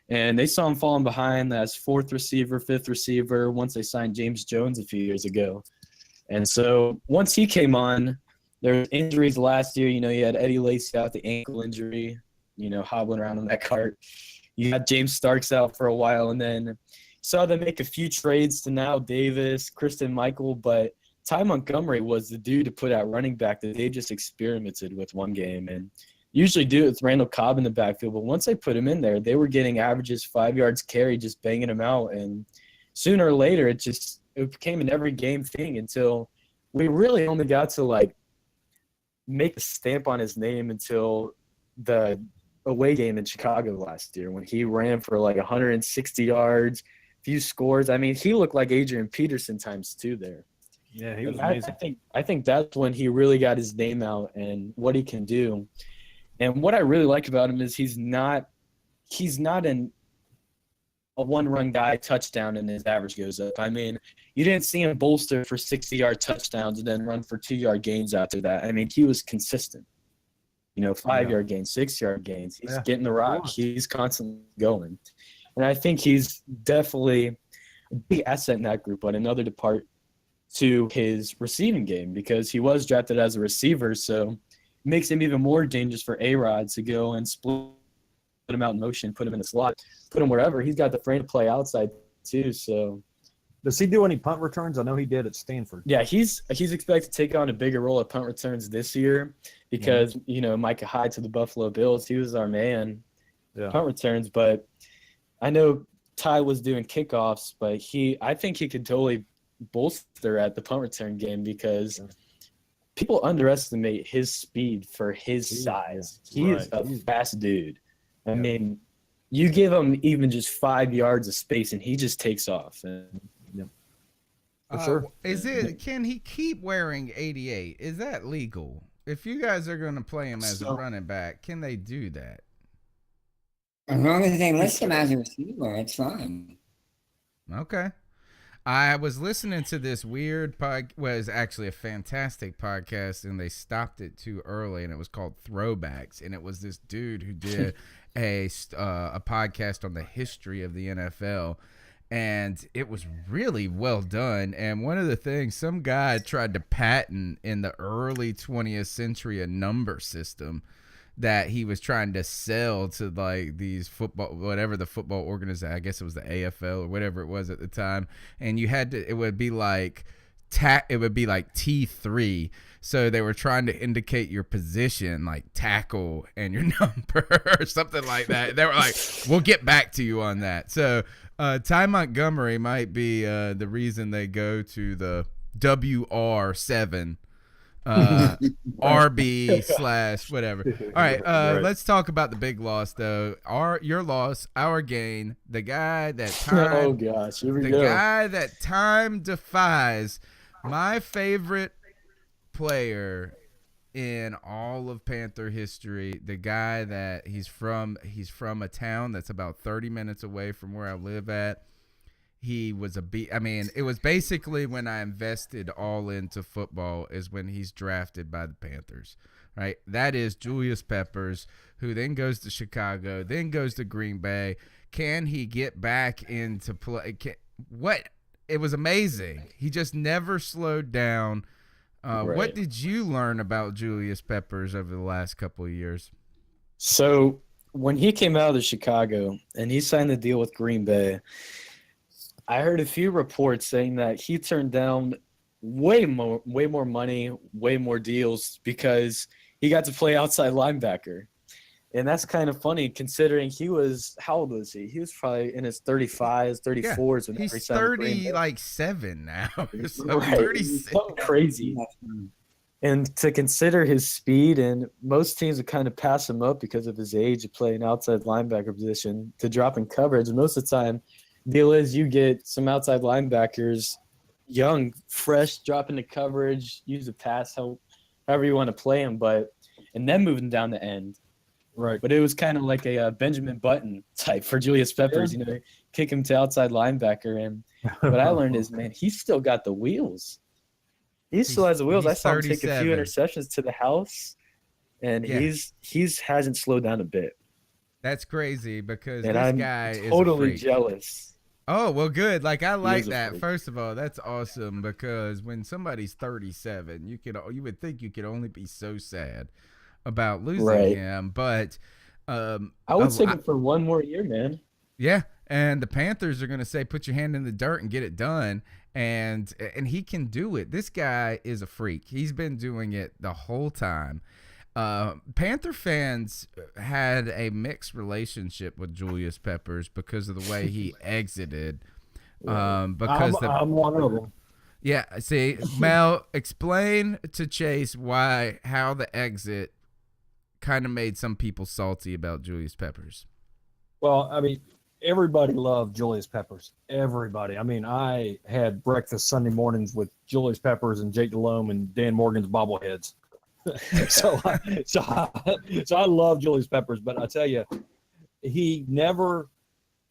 and they saw him falling behind as 4th receiver, 5th receiver once they signed James Jones a few years ago. And so once he came on, there were injuries last year. You had Eddie Lacy out, the ankle injury, hobbling around on that cart. You had James Starks out for a while, and then saw them make a few trades to now Davis, Kristen Michael, but Ty Montgomery was the dude to put out running back that they just experimented with one game, and usually do it with Randall Cobb in the backfield. But once they put him in there, they were getting averages 5 yards carry, just banging him out. And sooner or later, it became an every game thing until we really only got to make a stamp on his name until the away game in Chicago last year when he ran for 160 yards, few scores. I mean, he looked like Adrian Peterson times 2 there. Yeah, he was amazing. I think that's when he really got his name out and what he can do. And what I really like about him is he's not a one-run guy touchdown and his average goes up. I mean, you didn't see him bolster for 60-yard touchdowns and then run for 2-yard gains after that. I mean, he was consistent. 5-yard gains, 6-yard gains. He's getting the rock. He's constantly going. And I think he's definitely a big asset in that group, but another depart to his receiving game because he was drafted as a receiver, so it makes him even more dangerous for A-Rod to go and split him out in motion, put him in the slot, put him wherever. He's got the frame to play outside too, so. Does he do any punt returns? I know he did at Stanford. Yeah, he's expected to take on a bigger role at punt returns this year because, Micah Hyde to the Buffalo Bills, he was our man punt returns. But I know Ty was doing kickoffs, but I think he could totally bolster at the punt return game because people underestimate his speed for his size. He is a fast dude. I mean, you give him even just 5 yards of space and he just takes off. And, for sure. Can he keep wearing 88? Is that legal? If you guys are going to play him as a running back, can they do that? As long as they list him as a receiver, it's fine. Okay. I was listening to this weird was actually a fantastic podcast, and they stopped it too early, and it was called Throwbacks, and it was this dude who did a podcast on the history of the NFL, and it was really well done. And one of the things, some guy tried to patent in the early 20th century a number system that he was trying to sell to these whatever the football organization, I guess it was the AFL or whatever it was at the time. And you had to, it would be like T3. So they were trying to indicate your position, like tackle and your number or something like that. They were like, we'll get back to you on that. So Ty Montgomery might be the reason they go to the WR7. RB / whatever. All right, let's talk about the big loss though. Your loss, our gain. The guy that time. Oh gosh, here we the go. guy that time defies. My favorite player in all of Panther history. The guy that he's from a town that's about 30 minutes away from where I live at. He was it was basically when I invested all into football is when he's drafted by the Panthers, right? That is Julius Peppers, who then goes to Chicago, then goes to Green Bay. Can he get back into play? It was amazing. He just never slowed down. Right. What did you learn about Julius Peppers over the last couple of years? So when he came out of Chicago and he signed the deal with Green Bay, I heard a few reports saying that he turned down way more money, way more deals because he got to play outside linebacker. And that's kind of funny considering how old was he? He was probably in his 35s, 34s. When he's 37 now. So right. 36. Something crazy. And to consider his speed, and most teams would kind of pass him up because of his age of playing outside linebacker position to drop in coverage. And most of the time, deal is you get some outside linebackers, young, fresh, drop into coverage, use a pass, however you want to play them, and then moving down the end. Right. But it was kind of like a Benjamin Button type for Julius Peppers, kick him to outside linebacker. And what I learned is, man, he's still got the wheels. He still has the wheels. I saw him take a few interceptions to the house, and he's hasn't slowed down a bit. That's crazy because and this I'm guy is totally a freak. jealous. Oh, well, good. Like, I like is a that. freak. First of all, that's awesome because when somebody's 37, you would think you could only be so sad about losing Right. him, but I would take it for one more year, man. yeah, and the Panthers are going to say, "Put your hand in the dirt and get it done," and he can do it. This guy is a freak. He's been doing it the whole time. Panther fans had a mixed relationship with Julius Peppers because of the way he exited. Because I'm one of them. yeah, see, Mel, explain to Chase how the exit kind of made some people salty about Julius Peppers. Well, I mean, everybody loved Julius Peppers. Everybody. I mean, I had breakfast Sunday mornings with Julius Peppers and Jake Delhomme and Dan Morgan's bobbleheads. so I love Julius Peppers, but I tell you, he never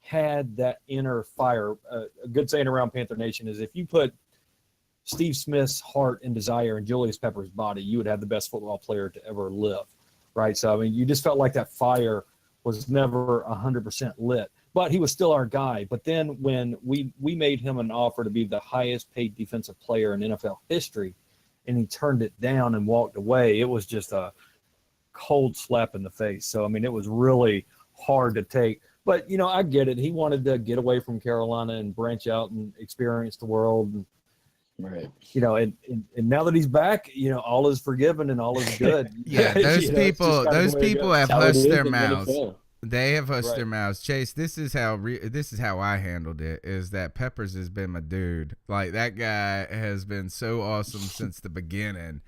had that inner fire. A good saying around Panther Nation is if you put Steve Smith's heart and desire in Julius Peppers' body, you would have the best football player to ever live, right? So, I mean, you just felt like that fire was never 100% lit, but he was still our guy. But then when we made him an offer to be the highest paid defensive player in NFL history, and he turned it down and walked away, it was just a cold slap in the face. So, I mean, it was really hard to take. But, you know, I get it. He wanted to get away from Carolina and branch out and experience the world. And, Right. you know, and now that he's back, you know, all is forgiven and all is good. Yeah, those You know, it's just kinda those the way it people goes. have That's how it hushed is their in the mouths. NFL. They have hushed their Right. mouths. Chase, this is how I handled it. Is that Peppers has been my dude. Like, that guy has been so awesome since the beginning,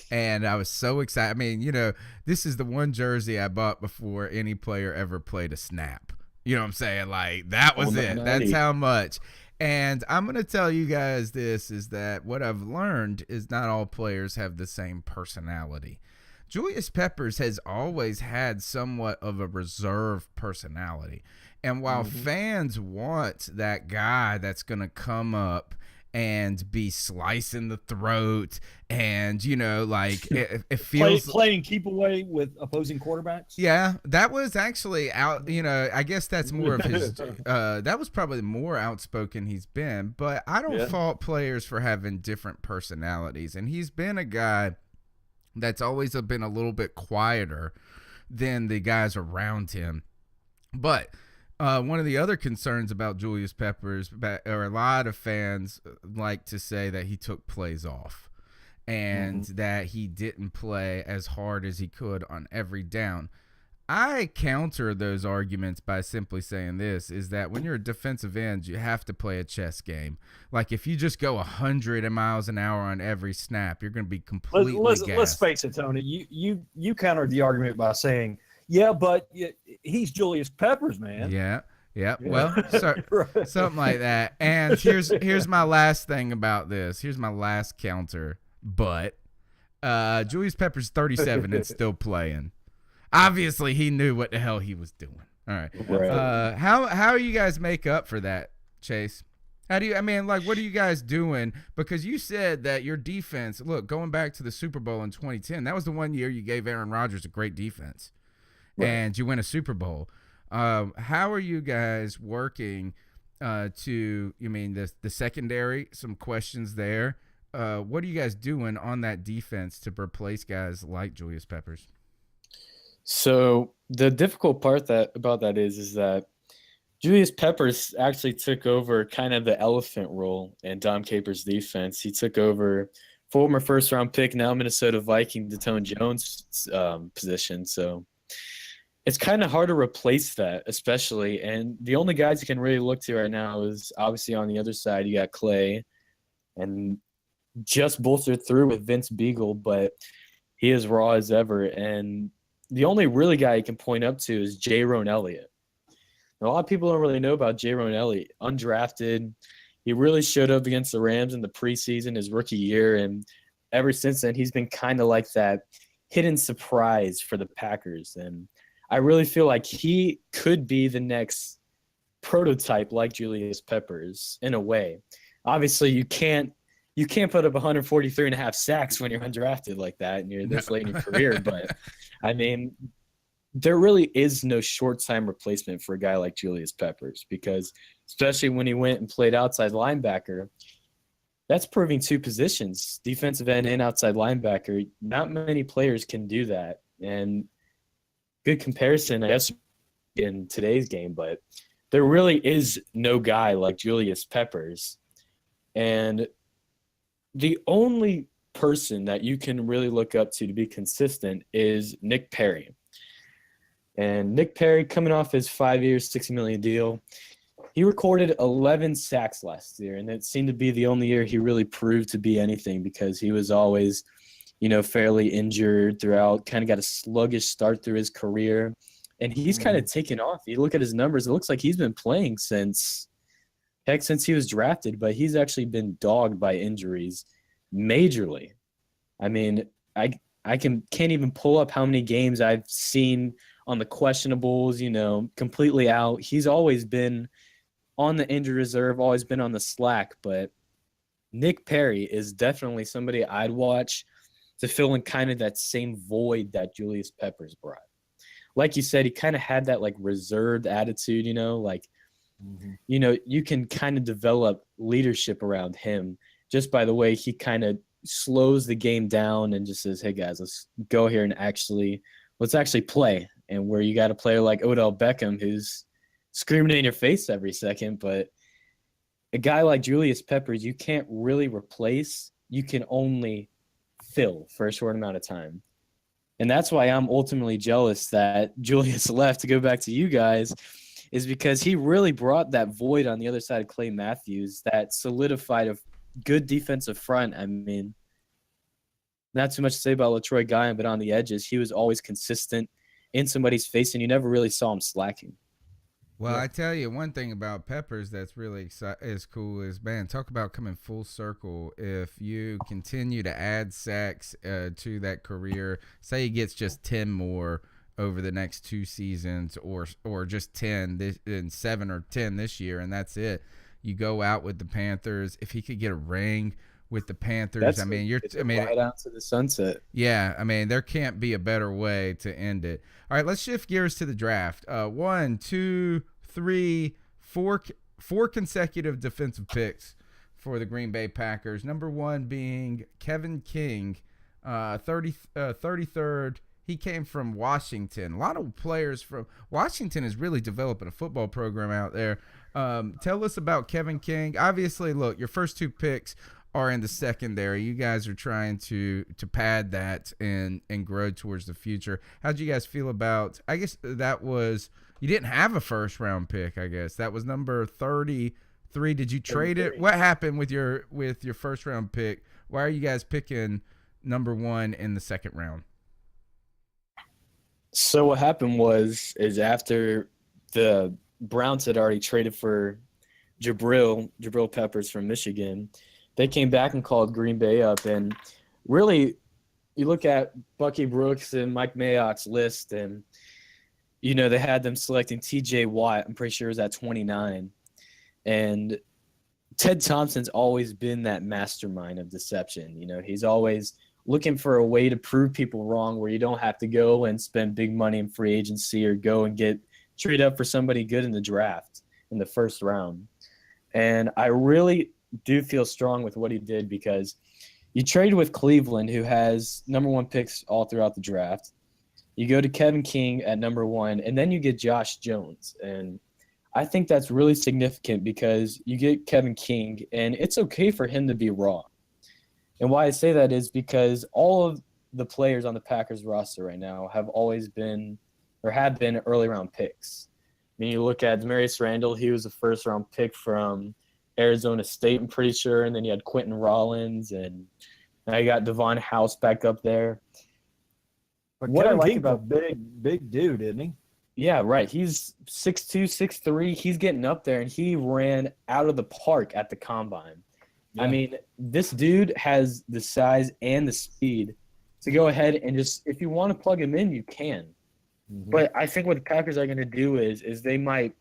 and I was so excited. I mean, you know, this is the one jersey I bought before any player ever played a snap. You know what I'm saying? Like, that was it. That's how much. And I'm going to tell you guys this, is that what I've learned is not all players have the same personality. Julius Peppers has always had somewhat of a reserved personality. And while fans want that guy that's going to come up and be slicing the throat and, you know, like it feels playing keep away with opposing quarterbacks. yeah, that was actually out, you know, I guess that's more of his that was probably the more outspoken he's been, but I don't fault players for having different personalities, and he's been a guy that's always been a little bit quieter than the guys around him. But one of the other concerns about Julius Peppers, or a lot of fans like to say that he took plays off and that he didn't play as hard as he could on every down. I counter those arguments by simply saying this, is that when you're a defensive end, you have to play a chess game. Like, if you just go 100 miles an hour on every snap, you're going to be completely Let's gassed. face it, Tony. You countered the argument by saying, yeah, but he's Julius Peppers, man. Yeah. Well, something like that. And here's my last thing about this. Here's my last counter. But Julius Peppers 37 and still playing. Obviously, he knew what the hell he was doing. All right. How you guys make up for that, Chase? What are you guys doing? Because you said that your defense, look, going back to the Super Bowl in 2010, that was the one year you gave Aaron Rodgers a great defense. Right. And you win a Super Bowl. How are you guys working the secondary, some questions there. What are you guys doing on that defense to replace guys like Julius Peppers? So the difficult part about that is that Julius Peppers actually took over kind of the elephant role in Dom Capers' defense. He took over former first-round pick, now Minnesota Viking, Detone Jones' position. So it's kind of hard to replace that, especially. And the only guys you can really look to right now is obviously on the other side, you got Clay, and just bolstered through with Vince Beagle, but he is raw as ever. And the only really guy you can point up to is J-Ron Elliott. Now, a lot of people don't really know about J-Ron Elliott. Undrafted. He really showed up against the Rams in the preseason, his rookie year, and ever since then, he's been kind of like that hidden surprise for the Packers. And I really feel like he could be the next prototype like Julius Peppers in a way. Obviously, you can't put up 143.5 sacks when you're undrafted like that and you're this late in your career. But, I mean, there really is no short-time replacement for a guy like Julius Peppers, because especially when he went and played outside linebacker, that's proving two positions, defensive end and outside linebacker. Not many players can do that. And good comparison, I guess, in today's game, but there really is no guy like Julius Peppers. And the only person that you can really look up to be consistent is Nick Perry. And Nick Perry, coming off his 5 years, $60 million deal, he recorded 11 sacks last year, and it seemed to be the only year he really proved to be anything, because he was always, fairly injured throughout, kind of got a sluggish start through his career. And he's kind of taken off. You look at his numbers, it looks like he's been playing since he was drafted, but he's actually been dogged by injuries majorly. I mean, I can't even pull up how many games I've seen on the questionables, completely out. He's always been on the injured reserve, always been on the slack, but Nick Perry is definitely somebody I'd watch to fill in kind of that same void that Julius Peppers brought. Like you said, he kind of had that reserved attitude, you can kind of develop leadership around him just by the way he kind of slows the game down and just says, hey guys, let's go here and let's actually play. And where you got a player like Odell Beckham who's screaming in your face every second, but a guy like Julius Peppers, you can't really replace. You can only fill for a short amount of time. And that's why I'm ultimately jealous that Julius left, to go back to you guys, is because he really brought that void on the other side of Clay Matthews that solidified a good defensive front. I mean, not too much to say about LaTroy Guyon, but on the edges, he was always consistent in somebody's face, and you never really saw him slacking. Well, I tell you one thing about Peppers that's really cool is, man, talk about coming full circle. If you continue to add sacks to that career, say he gets just 10 more over the next 2 seasons, or just 10 and 7 or 10 this year, and that's it. You go out with the Panthers. If he could get a ring with the Panthers, right out to the sunset. Yeah, I mean, there can't be a better way to end it. All right, let's shift gears to the draft. 1, 2, 3, 4 consecutive defensive picks for the Green Bay Packers. Number 1 being Kevin King, 33rd. He came from Washington. A lot of players from Washington is really developing a football program out there. Tell us about Kevin King. Obviously, look, your first 2 picks are in the secondary. You guys are trying to pad that and grow towards the future. How'd you guys feel about, I guess that was, you didn't have a first round pick, I guess. That was number 33. Did you trade it? What happened with your first round pick? Why are you guys picking number 1 in the second round? So what happened was after the Browns had already traded for Jabril Peppers from Michigan, they came back and called Green Bay up. And really, you look at Bucky Brooks and Mike Mayock's list, and, they had them selecting TJ Watt. I'm pretty sure it was at 29. And Ted Thompson's always been that mastermind of deception. He's always looking for a way to prove people wrong, where you don't have to go and spend big money in free agency or go and get traded up for somebody good in the draft in the first round. And I really do feel strong with what he did, because you trade with Cleveland, who has number 1 picks all throughout the draft. You go to Kevin King at number 1, and then you get Josh Jones. And I think that's really significant, because you get Kevin King, and it's okay for him to be wrong. And why I say that is because all of the players on the Packers roster right now have always been, or have been, early round picks. I mean, you look at Demarius Randall, he was a first round pick from Arizona State, I'm pretty sure. And then you had Quentin Rollins, and now you got Devon House back up there. But what Kevin King's a big dude, isn't he? Yeah, right. He's 6'2", 6'3". He's getting up there, and he ran out of the park at the combine. Yeah. I mean, this dude has the size and the speed to go ahead and just, if you want to plug him in, you can. Mm-hmm. But I think what the Packers are going to do is they might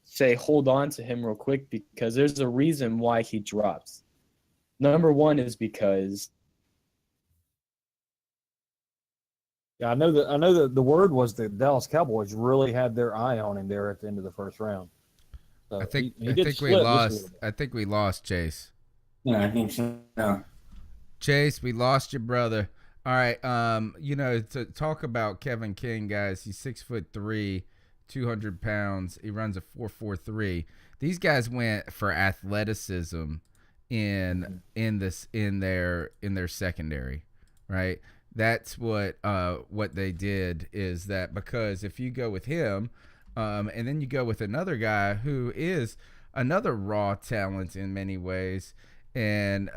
say hold on to him real quick, because there's a reason why he drops. Number 1 is because Yeah, I know that the word was the Dallas Cowboys really had their eye on him there at the end of the first round. So I think he I did think we slip just a lost. little bit. I think we lost Chase. Yeah, I think so. Chase, we lost your brother. All right. To talk about Kevin King, guys, he's 6'3", 200 pounds. He runs a 4.43. These guys went for athleticism in their secondary, right? That's what they did, is that because if you go with him, and then you go with another guy who is another raw talent in many ways, and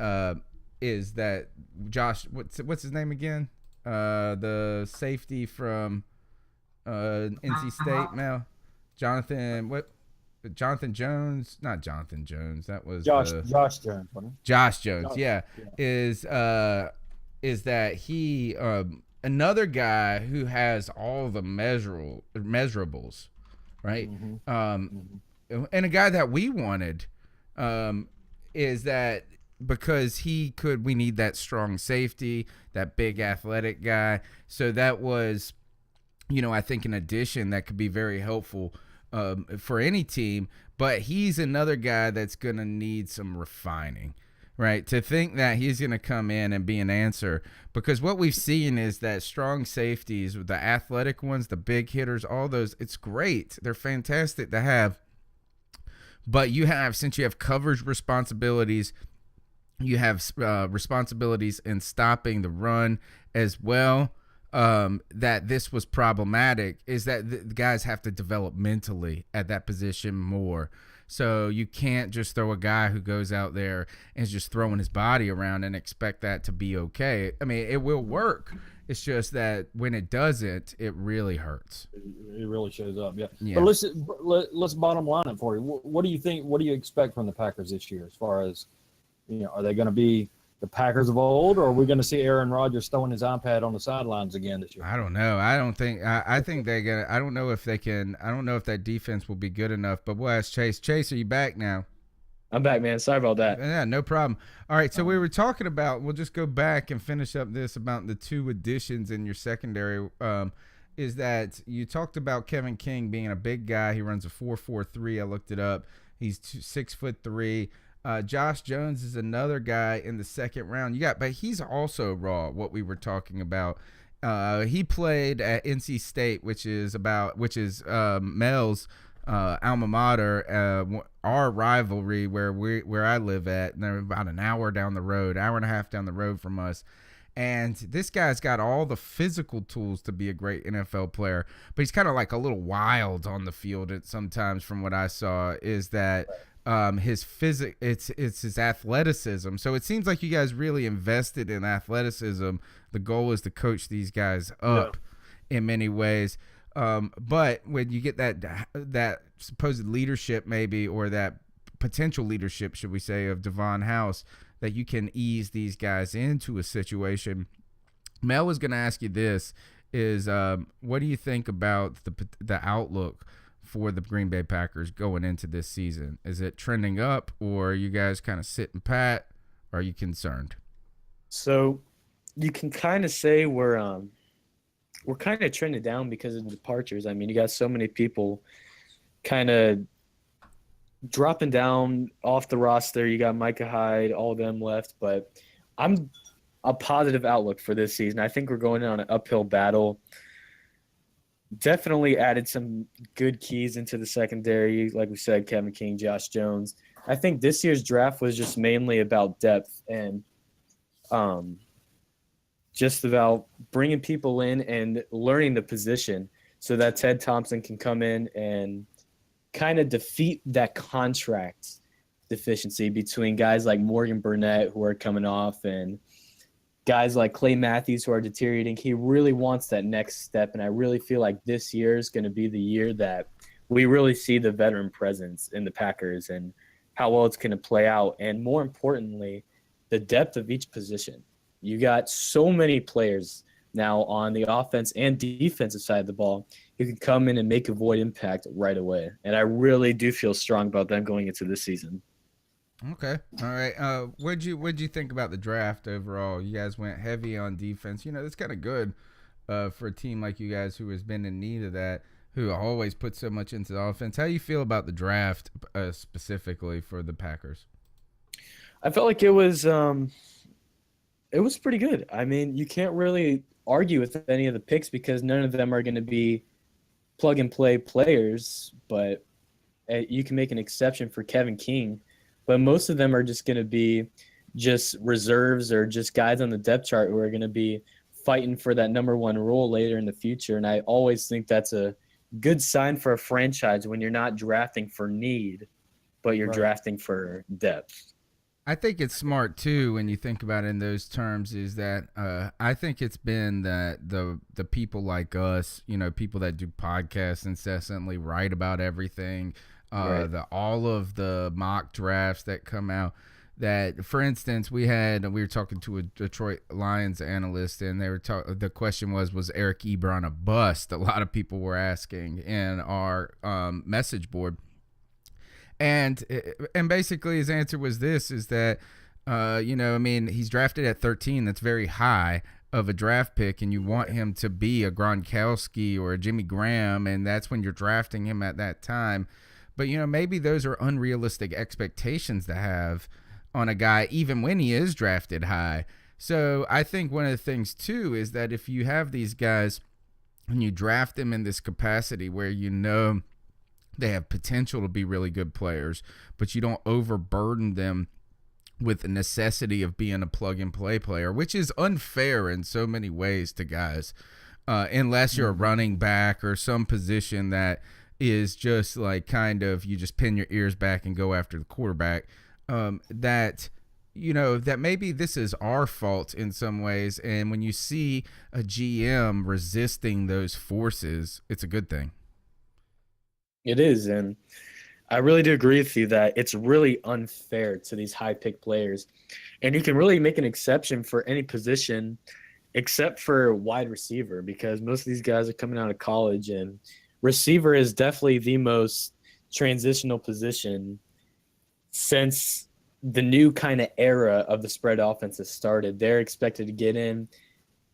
is that Josh? What's his name again? The safety from NC State, Mel. Jonathan Jones? Not Jonathan Jones. That was Josh Jones. Wasn't it? Josh Jones. Yeah. Is that he another guy who has all the measurables, right? And a guy that we wanted is that because we need that strong safety, that big athletic guy. So that was, I think an addition that could be very helpful for any team. But he's another guy that's going to need some refining, right? To think that he's going to come in and be an answer, because what we've seen is that strong safeties, the athletic ones, the big hitters, all those, it's great. They're fantastic to have. But since you have coverage responsibilities, you have responsibilities in stopping the run as well. That this was problematic is that the guys have to develop mentally at that position more. So you can't just throw a guy who goes out there and is just throwing his body around and expect that to be okay. I mean, it will work. It's just that when it doesn't, it really hurts. It really shows up, yeah. Yeah. But let's bottom line it for you. What do you think? What do you expect from the Packers this year? As far as, are they going to be the Packers of old, or are we going to see Aaron Rodgers throwing his iPad on the sidelines again this year? I don't know. I think they're gonna. I don't know if they can. I don't know if that defense will be good enough. But we'll ask Chase. Chase, are you back now? I'm back, man. Sorry about that. Yeah, no problem. All right, so we were talking about. We'll just go back and finish up this about the two additions in your secondary. Is that you talked about Kevin King being a big guy? He runs a 4.43. I looked it up. He's 6'3". Josh Jones is another guy in the second round. But he's also raw. What we were talking about. He played at NC State, which is Mel's alma mater, our rivalry where I live at. And they're about an hour down the road, hour and a half down the road from us. And this guy's got all the physical tools to be a great NFL player, but he's kind of like a little wild on the field sometimes. From what I saw, is that his it's his athleticism. So it seems like you guys really invested in athleticism. The goal is to coach these guys up in many ways. But when you get that supposed leadership, maybe, or that potential leadership, should we say, of Devon House, that you can ease these guys into a situation. Mel was going to ask you this: is what do you think about the outlook for the Green Bay Packers going into this season? Is it trending up, or are you guys kind of sitting pat? Or are you concerned? So you can kind of say we're kind of trending down because of the departures. I mean, you got so many people kind of dropping down off the roster. You got Micah Hyde, all of them left, but I'm a positive outlook for this season. I think we're going on an uphill battle. Definitely added some good keys into the secondary. Like we said, Kevin King, Josh Jones. I think this year's draft was just mainly about depth and just about bringing people in and learning the position so that Ted Thompson can come in and kind of defeat that contract deficiency between guys like Morgan Burnett, who are coming off, and guys like Clay Matthews, who are deteriorating. He really wants that next step, and I really feel like this year is going to be the year that we really see the veteran presence in the Packers and how well it's going to play out, and more importantly, the depth of each position. You got so many players now on the offense and defensive side of the ball who can come in and make a void impact right away. And I really do feel strong about them going into this season. Okay. All right. What'd you think about the draft overall? You guys went heavy on defense. That's kind of good. for a team like you guys who has been in need of that, who always put so much into the offense. How do you feel about the draft specifically for the Packers? I felt like it was pretty good. I mean, you can't really argue with any of the picks because none of them are going to be plug-and-play players, but you can make an exception for Kevin King. But most of them are just going to be just reserves or just guys on the depth chart who are going to be fighting for that number one role later in the future. And I always think that's a good sign for a franchise when you're not drafting for need, but you're drafting for depth. I think it's smart too when you think about it in those terms. Is that I think it's been that the people like us, people that do podcasts incessantly, write about everything, all of the mock drafts that come out. That, for instance, we were talking to a Detroit Lions analyst, and they were the question was Eric Ebron a bust? A lot of people were asking in our message board. And basically his answer was this, is that, he's drafted at 13. That's very high of a draft pick, and you want him to be a Gronkowski or a Jimmy Graham, and that's when you're drafting him at that time. But, maybe those are unrealistic expectations to have on a guy, even when he is drafted high. So I think one of the things, too, is that if you have these guys and you draft them in this capacity where they have potential to be really good players, but you don't overburden them with the necessity of being a plug-and-play player, which is unfair in so many ways to guys, unless you're a running back or some position that is just like kind of you just pin your ears back and go after the quarterback, that maybe this is our fault in some ways. And when you see a GM resisting those forces, it's a good thing. It is, and I really do agree with you that it's really unfair to these high-pick players. And you can really make an exception for any position except for wide receiver, because most of these guys are coming out of college, and receiver is definitely the most transitional position since the new kind of era of the spread offense has started. They're expected to get in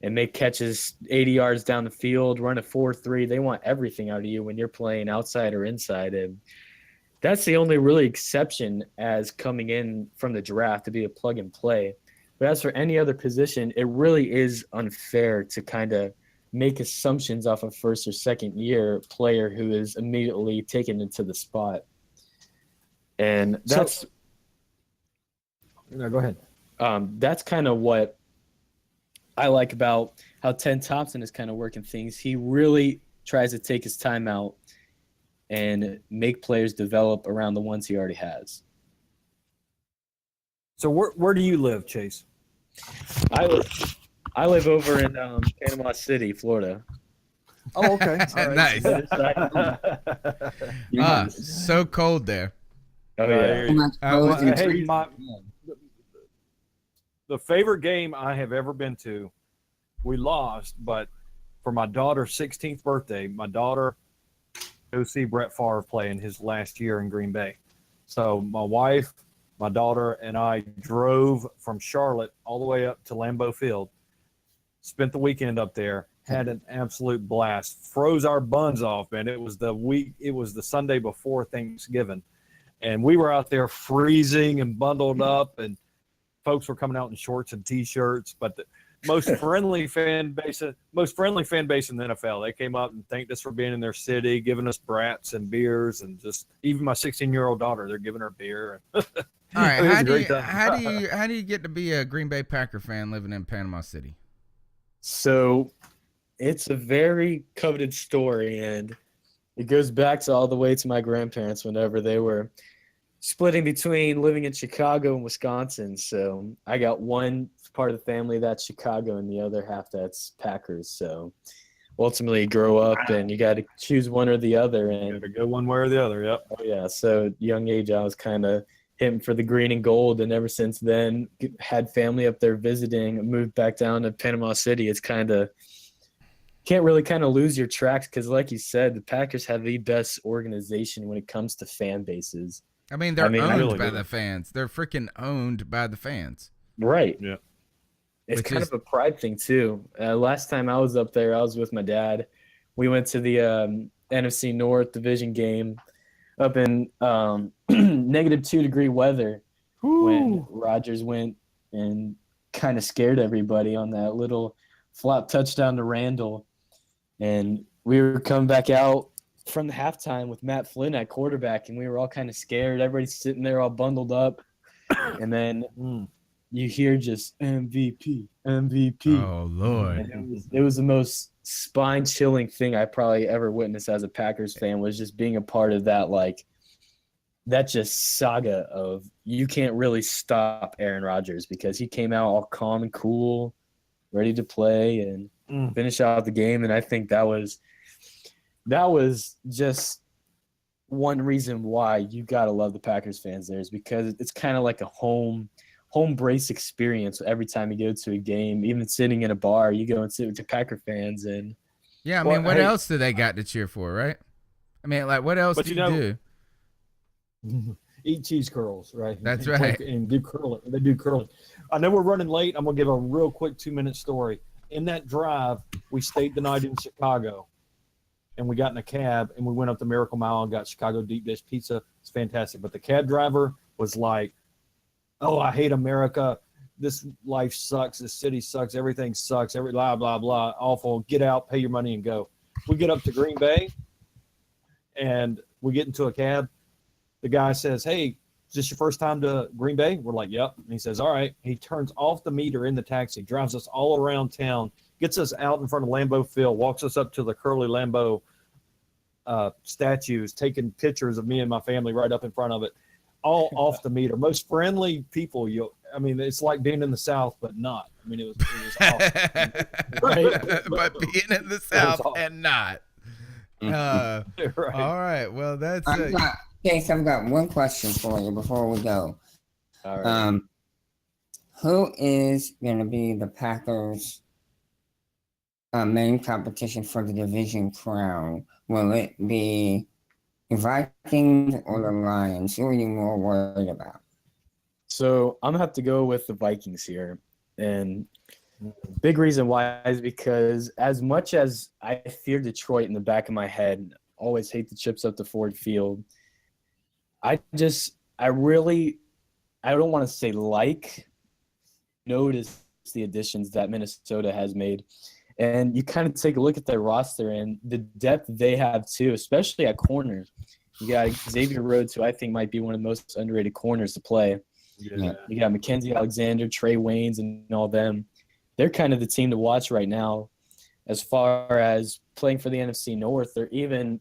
and make catches 80 yards down the field, run a 4-3. They want everything out of you when you're playing outside or inside. And that's the only really exception as coming in from the draft to be a plug and play. But as for any other position, it really is unfair to kind of make assumptions off a first or second year player who is immediately taken into the spot. And that's no, go ahead. That's kind of what I like about how Ted Thompson is kind of working things. He really tries to take his time out and make players develop around the ones he already has. So where do you live, Chase? I live over in Panama City, Florida. Oh, okay. Nice. So cold there. Oh, yeah. Hey, the favorite game I have ever been to, we lost, but for my daughter's 16th birthday, my daughter go see Brett Favre play in his last year in Green Bay. So my wife, my daughter, and I drove from Charlotte all the way up to Lambeau Field, spent the weekend up there, had an absolute blast, froze our buns off, man. It was the Sunday before Thanksgiving, and we were out there freezing and bundled up, and folks were coming out in shorts and T-shirts. But the most friendly fan base in the NFL. They came up and thanked us for being in their city, giving us brats and beers, and just even my 16-year-old daughter, they're giving her beer. All right, how do you get to be a Green Bay Packer fan living in Panama City? So it's a very coveted story, and it goes back to all the way to my grandparents whenever they were splitting between living in Chicago and Wisconsin. So I got one part of the family that's Chicago and the other half that's Packers. So ultimately you grow up and you got to choose one or the other. And You got to go one way or the other, yep. Oh, yeah. So young age, I was kind of hitting for the green and gold. And ever since then, had family up there visiting, moved back down to Panama City. It's kind of can't really kind of lose your tracks because, like you said, the Packers have the best organization when it comes to fan bases. I mean, they're owned really by do. the fans. They're freaking owned by the fans. Right. Yeah. It's kind of a pride thing too. Last time I was up there, I was with my dad. We went to the NFC North division game up in -2-degree weather when Rodgers went and kind of scared everybody on that little flop touchdown to Randall. And we were coming back out from the halftime with Matt Flynn at quarterback, and we were all kind of scared. Everybody's sitting there all bundled up. And then you hear just MVP, MVP. Oh, Lord. It was the most spine-chilling thing I probably ever witnessed as a Packers fan, was just being a part of that, like, that just saga of you can't really stop Aaron Rodgers, because he came out all calm and cool, ready to play and finish out the game. And I think that was just one reason why you got to love the Packers fans there, is because it's kind of like a home brace experience every time you go to a game. Even sitting in a bar, you go and sit with the Packer fans. And yeah, I mean, what else do they got to cheer for, right? I mean, like, what else do you do? Eat cheese curls, right? That's right. And do curling. They do curling. I know we're running late. I'm going to give a real quick 2-minute story. In that drive, we stayed the night in Chicago, and we got in a cab, and we went up the Miracle Mile and got Chicago deep dish pizza. It's fantastic. But the cab driver was like, oh, I hate America. This life sucks. This city sucks. Everything sucks. Blah, blah, blah. Awful. Get out, pay your money, and go. We get up to Green Bay, and we get into a cab. The guy says, hey, is this your first time to Green Bay? We're like, yep. And he says, all right. He turns off the meter in the taxi, drives us all around town, gets us out in front of Lambeau Field, walks us up to the Curly Lambeau statues, taking pictures of me and my family right up in front of it, all off the meter. Most friendly people. It's like being in the South, but not. I mean, it was awesome. Right? But being in the South and not. Right. All right. Well, that's Chase, I've got one question for you before we go. all right. Who is going to be the Packers' main competition for the division crown? Will it be the Vikings or the Lions? Who are you more worried about? So I'm gonna have to go with the Vikings here, and big reason why is because as much as I fear Detroit in the back of my head, always hate the trips up to Ford Field, I don't want to say notice the additions that Minnesota has made. And you kind of take a look at their roster and the depth they have too, especially at corner. You got Xavier Rhodes, who I think might be one of the most underrated corners to play. Yeah. You got Mackenzie Alexander, Trey Waynes, and all them. They're kind of the team to watch right now. As far as playing for the NFC North, or even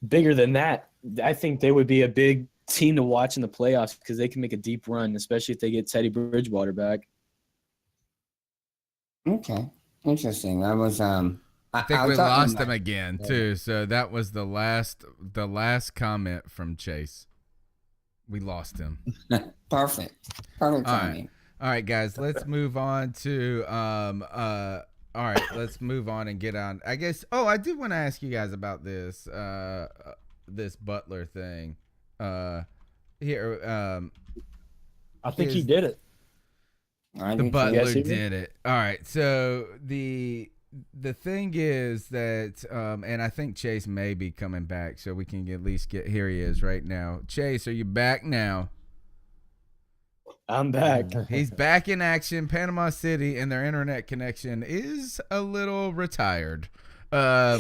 bigger than that, I think they would be a big team to watch in the playoffs, because they can make a deep run, especially if they get Teddy Bridgewater back. Okay. Interesting. I was I think we lost him again too. So that was the last comment from Chase. We lost him. Perfect timing. All right, guys, let's move on to all right, let's move on and get on. I guess I did want to ask you guys about this this Butler thing. Here I think he did it. The Butler did it. All right. So the thing is that, and I think Chase may be coming back, so we can at least get. Here he is right now. Chase, are you back now? I'm back. He's back in action. Panama City, and their internet connection is a little retired. All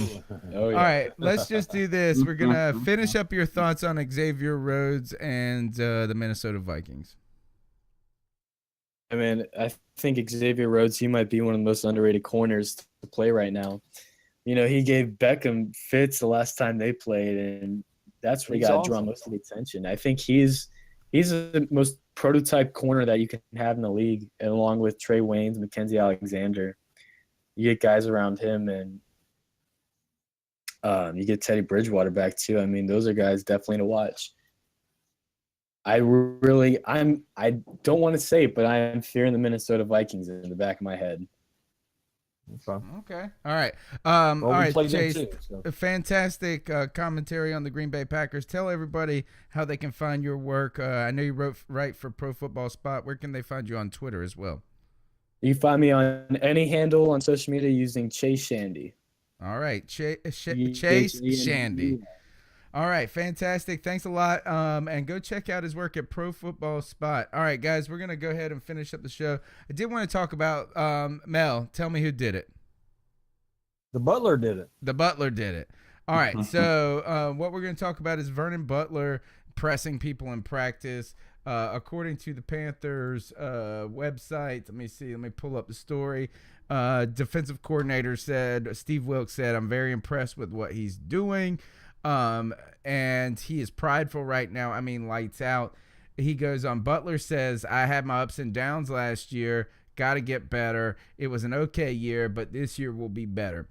right, let's just do this. We're gonna finish up your thoughts on Xavier Rhodes and the Minnesota Vikings. I mean, I think Xavier Rhodes, he might be one of the most underrated corners to play right now. You know, he gave Beckham fits the last time they played, and that's where he got to draw most of the attention. I think he's the most prototype corner that you can have in the league, and along with Trey Waynes, Mackenzie Alexander. You get guys around him, and you get Teddy Bridgewater back too. I mean, those are guys definitely to watch. I don't want to say it, but I am fearing the Minnesota Vikings in the back of my head. Okay. All right. All right, Chase, too, so. Fantastic commentary on the Green Bay Packers. Tell everybody how they can find your work. I know you write for Pro Football Spot. Where can they find you on Twitter as well? You can find me on any handle on social media using Chase Shandy. All right, Chase Shandy. All right, fantastic. Thanks a lot. And go check out his work at Pro Football Spot. All right, guys, we're gonna go ahead and finish up the show. I did want to talk about Mel. Tell me who did it. The Butler did it. The Butler did it. All right, so what we're going to talk about is Vernon Butler pressing people in practice. According to the Panthers website, let me see. Let me pull up the story. Defensive coordinator said, Steve Wilks said, I'm very impressed with what he's doing. And he is prideful right now. I mean, lights out. He goes on, Butler says, I had my ups and downs last year. Got to get better. It was an okay year, but this year will be better.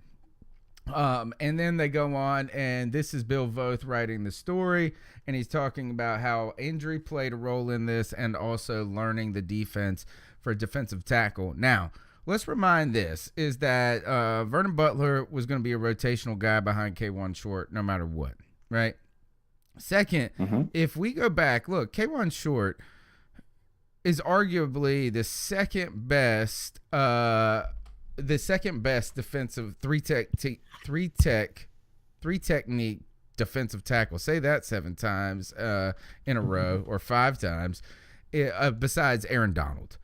And then they go on, and this is Bill Voth writing the story, and he's talking about how injury played a role in this and also learning the defense for defensive tackle. Now, let's remind this, is that Vernon Butler was going to be a rotational guy behind K1 Short no matter what, right? Second, if we go back, look, K1 Short is arguably the second best defensive three technique defensive tackle. Say that 7 times in a row or 5 times besides Aaron Donald.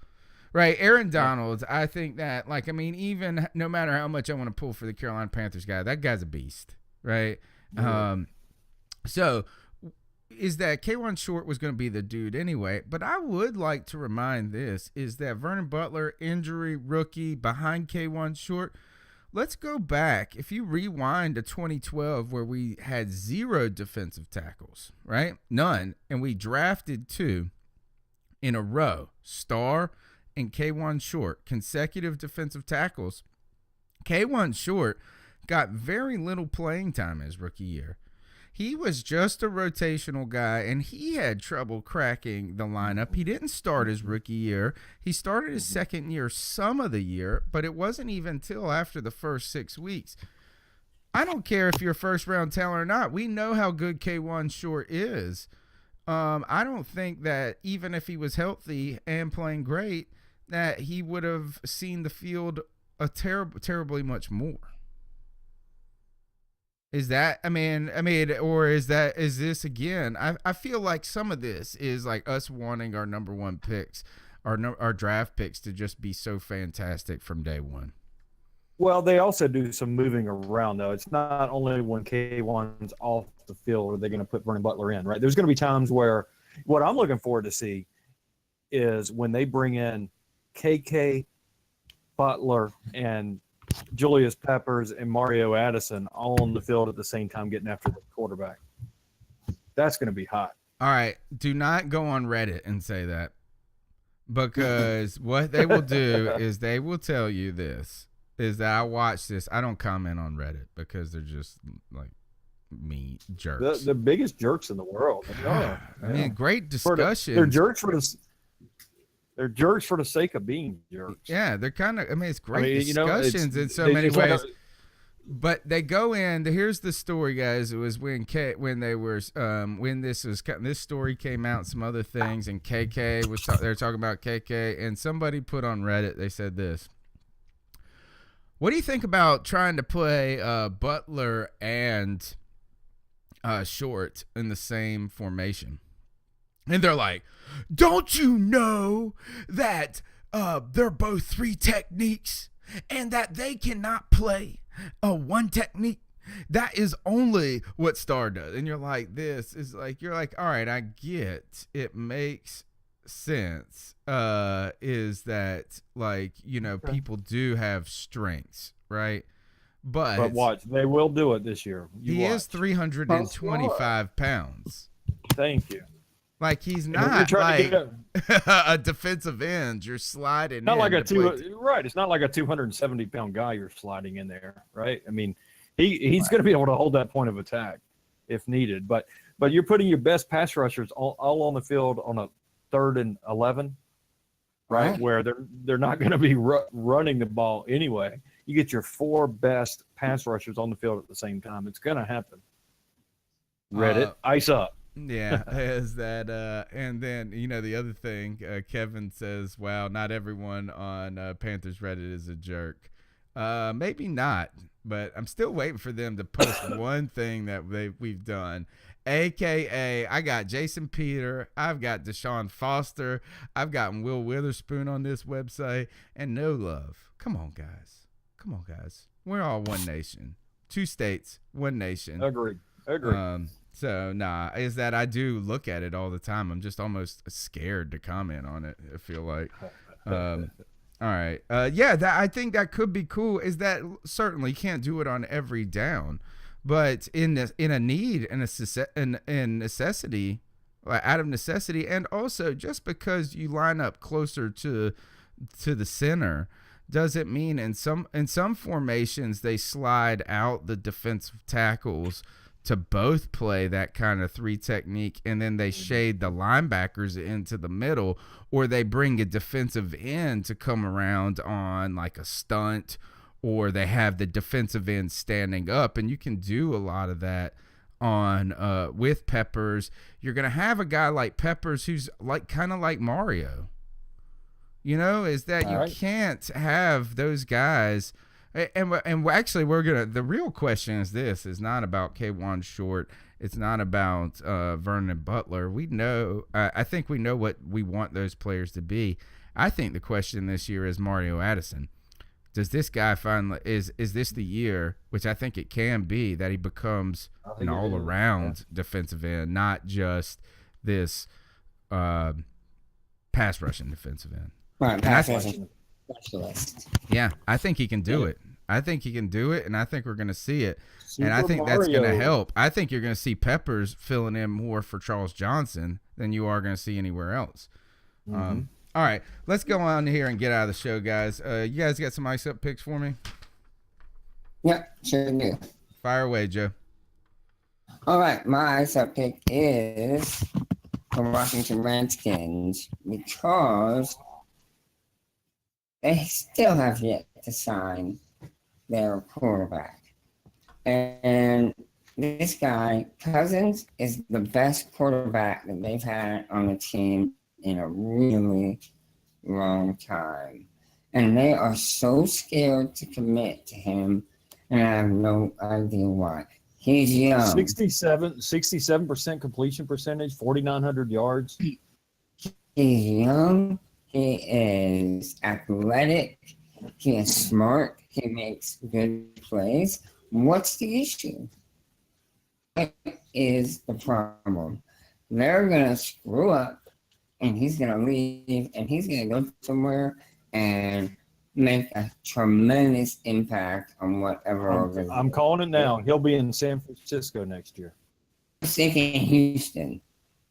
Right, Aaron Donald, I think that, even no matter how much I want to pull for the Carolina Panthers guy, that guy's a beast, right? Yeah. So is that K1 Short was going to be the dude anyway, but I would like to remind this, is that Vernon Butler, injury, rookie, behind K1 Short. Let's go back. If you rewind to 2012 where we had 0 defensive tackles, right? None, and we drafted 2 in a row, Starr and K1 Short, consecutive defensive tackles. K1 Short got very little playing time his rookie year. He was just a rotational guy, and he had trouble cracking the lineup. He didn't start his rookie year. He started his second year some of the year, but it wasn't even until after the first 6 weeks. I don't care if you're a first-round talent or not. We know how good K1 Short is. I don't think that even if he was healthy and playing great, that he would have seen the field terribly much more. Is that, or is this again? I feel like some of this is like us wanting our number 1 picks, our draft picks to just be so fantastic from day one. Well, they also do some moving around, though. It's not only when K1's off the field are they going to put Vernon Butler in, right? There's going to be times where what I'm looking forward to see is when they bring in KK, Butler, and Julius Peppers and Mario Addison all on the field at the same time getting after the quarterback. That's going to be hot. All right. Do not go on Reddit and say that, because what they will do is they will tell you this, is that I watch this. I don't comment on Reddit because they're just like me jerks. The biggest jerks in the world. Great discussion. They're jerks for the They're jerks for the sake of being jerks. Yeah, they're kind of. It's great discussions in so many ways. But they go in. Here's the story, guys. It was when this story came out, some other things, and KK was they're talking about KK, and somebody put on Reddit. They said this. What do you think about trying to play Butler and Short in the same formation? And they're like, don't you know that they're both 3 techniques and that they cannot play one technique? That is only what Starr does. And you're like, you're like, all right, I get it, makes sense. Is that people do have strengths, right? But watch, they will do it this year. He is 325 pounds. Thank you. Like, he's not like a defensive end. You're sliding not in. Like right. It's not like a 270-pound guy you're sliding in there, right? I mean, he's going to be able to hold that point of attack if needed. But you're putting your best pass rushers all on the field on a 3rd and 11, right? Where they're not going to be running the ball anyway. You get your 4 best pass rushers on the field at the same time. It's going to happen. Reddit, ice up. Yeah, is that and then the other thing, Kevin says, "Wow, not everyone on Panthers Reddit is a jerk." Maybe not, but I'm still waiting for them to post one thing that we've done. AKA, I got Jason Peter, I've got Deshaun Foster, I've gotten Will Witherspoon on this website, and no love. Come on, guys. We're all one nation, 2 states, 1 nation. Agreed. So is that I do look at it all the time. I'm just almost scared to comment on it. I feel like, all right. I think that could be cool. Is that certainly can't do it on every down, but in a need and a necessity, out of necessity, and also just because you line up closer to the center doesn't mean in some formations they slide out the defensive tackles to both play that kind of 3 technique, and then they shade the linebackers into the middle, or they bring a defensive end to come around on like a stunt, or they have the defensive end standing up, and you can do a lot of that on with Peppers. You're going to have a guy like Peppers who's kind of like Mario. Is that all you right. can't have those guys. And actually, the real question is this: is not about K'Wan Short. It's not about Vernon Butler. We know. I think we know what we want those players to be. I think the question this year is Mario Addison. Does this guy finally is this the year, which I think it can be, that he becomes an all-around defensive end, not just this pass rushing defensive end? Right, pass rushing. Yeah, I think he can do it. I think he can do it, and I think we're going to see it. Super and I think that's Mario. going to help. I think you're going to see Peppers filling in more for Charles Johnson than you are going to see anywhere else. All right, let's go on here and get out of the show, guys. You guys got some ice up picks for me? Yep, sure do. Fire away, Joe. All right, my ice up pick is the Washington Redskins because they still have yet to sign their quarterback. And this guy, Cousins, is the best quarterback that they've had on the team in a really long time. And they are so scared to commit to him, and I have no idea why. He's young. 67% completion percentage, 4,900 yards. He's young. He is athletic. He is smart. He makes good plays. What's the issue? What is the problem? They're going to screw up, and he's going to leave, and he's going to go somewhere and make a tremendous impact on whatever organization. I'm calling it now. He'll be in San Francisco next year. I was thinking Houston,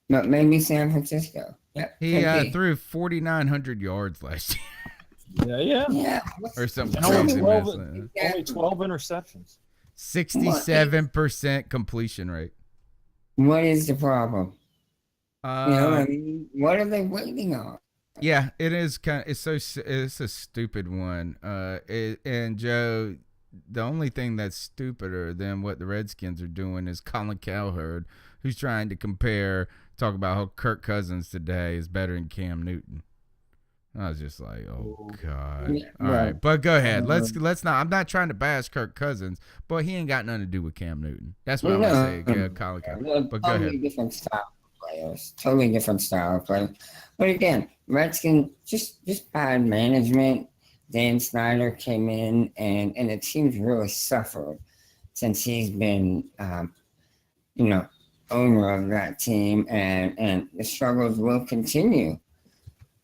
but maybe San Francisco. Yep, He threw 4,900 yards last year. Yeah. Or something Only crazy. 12, mess. only 12 interceptions. 67% completion rate. What is the problem? You know what I mean? What are they waiting on? Yeah, it is it's a stupid one. And Joe, the only thing that's stupider than what the Redskins are doing is Colin Cowherd, who's trying to talk about how Kirk Cousins today is better than Cam Newton. I was just like, oh God. All right, but go ahead. Let's not. I'm not trying to bash Kirk Cousins, but he ain't got nothing to do with Cam Newton. That's what I'm gonna say, Colin Cowherd. But go ahead. Different style of players. Totally different style of players. But again, Redskins just bad management. Dan Snyder came in, and the team's really suffered since he's been, owner of that team, and the struggles will continue.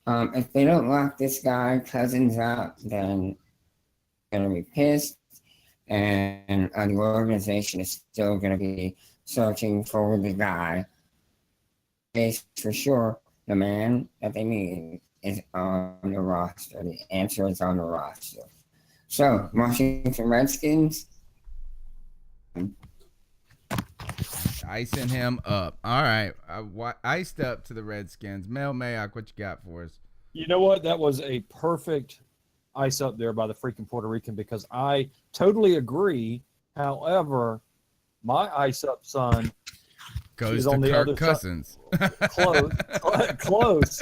If they don't lock this guy Cousins out, then they're going to be pissed, and the organization is still going to be searching for the guy. For sure, the man that they need is on the roster. The answer is on the roster. So, Washington Redskins. Icing him up. All right. Iced up to the Redskins. Mel Mayock, what you got for us? You know what? That was a perfect ice up there by the freaking Puerto Rican, because I totally agree. However, my ice up son Goes She's to on the Kirk other Cousins. Close.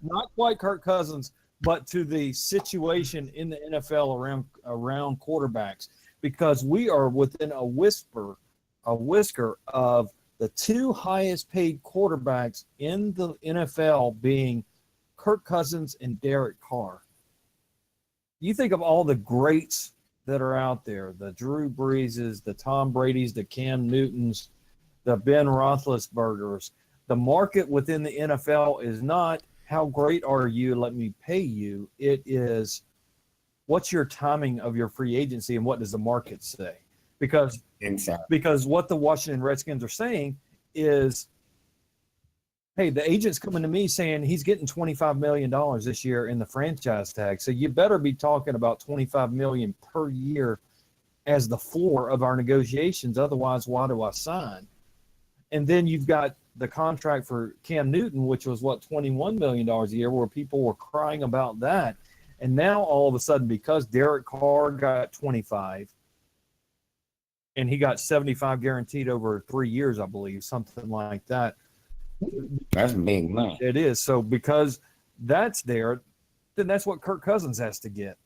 Not quite Kirk Cousins, but to the situation in the NFL around quarterbacks, because we are within a whisker of the two highest paid quarterbacks in the NFL being Kirk Cousins and Derek Carr. You think of all the greats that are out there, the Drew Breeses, the Tom Brady's, the Cam Newtons, the Ben Roethlisbergers. The market within the NFL is not how great are you, let me pay you. It is what's your timing of your free agency and what does the market say? Because what the Washington Redskins are saying is, hey, the agent's coming to me saying he's getting $25 million this year in the franchise tag. So you better be talking about $25 million per year as the floor of our negotiations. Otherwise, why do I sign? And then you've got the contract for Cam Newton, which was $21 million a year, where people were crying about that. And now all of a sudden, because Derek Carr got 25 and he got 75 guaranteed over 3 years, I believe, something like that. That's big money. It is. So because that's there, then that's what Kirk Cousins has to get.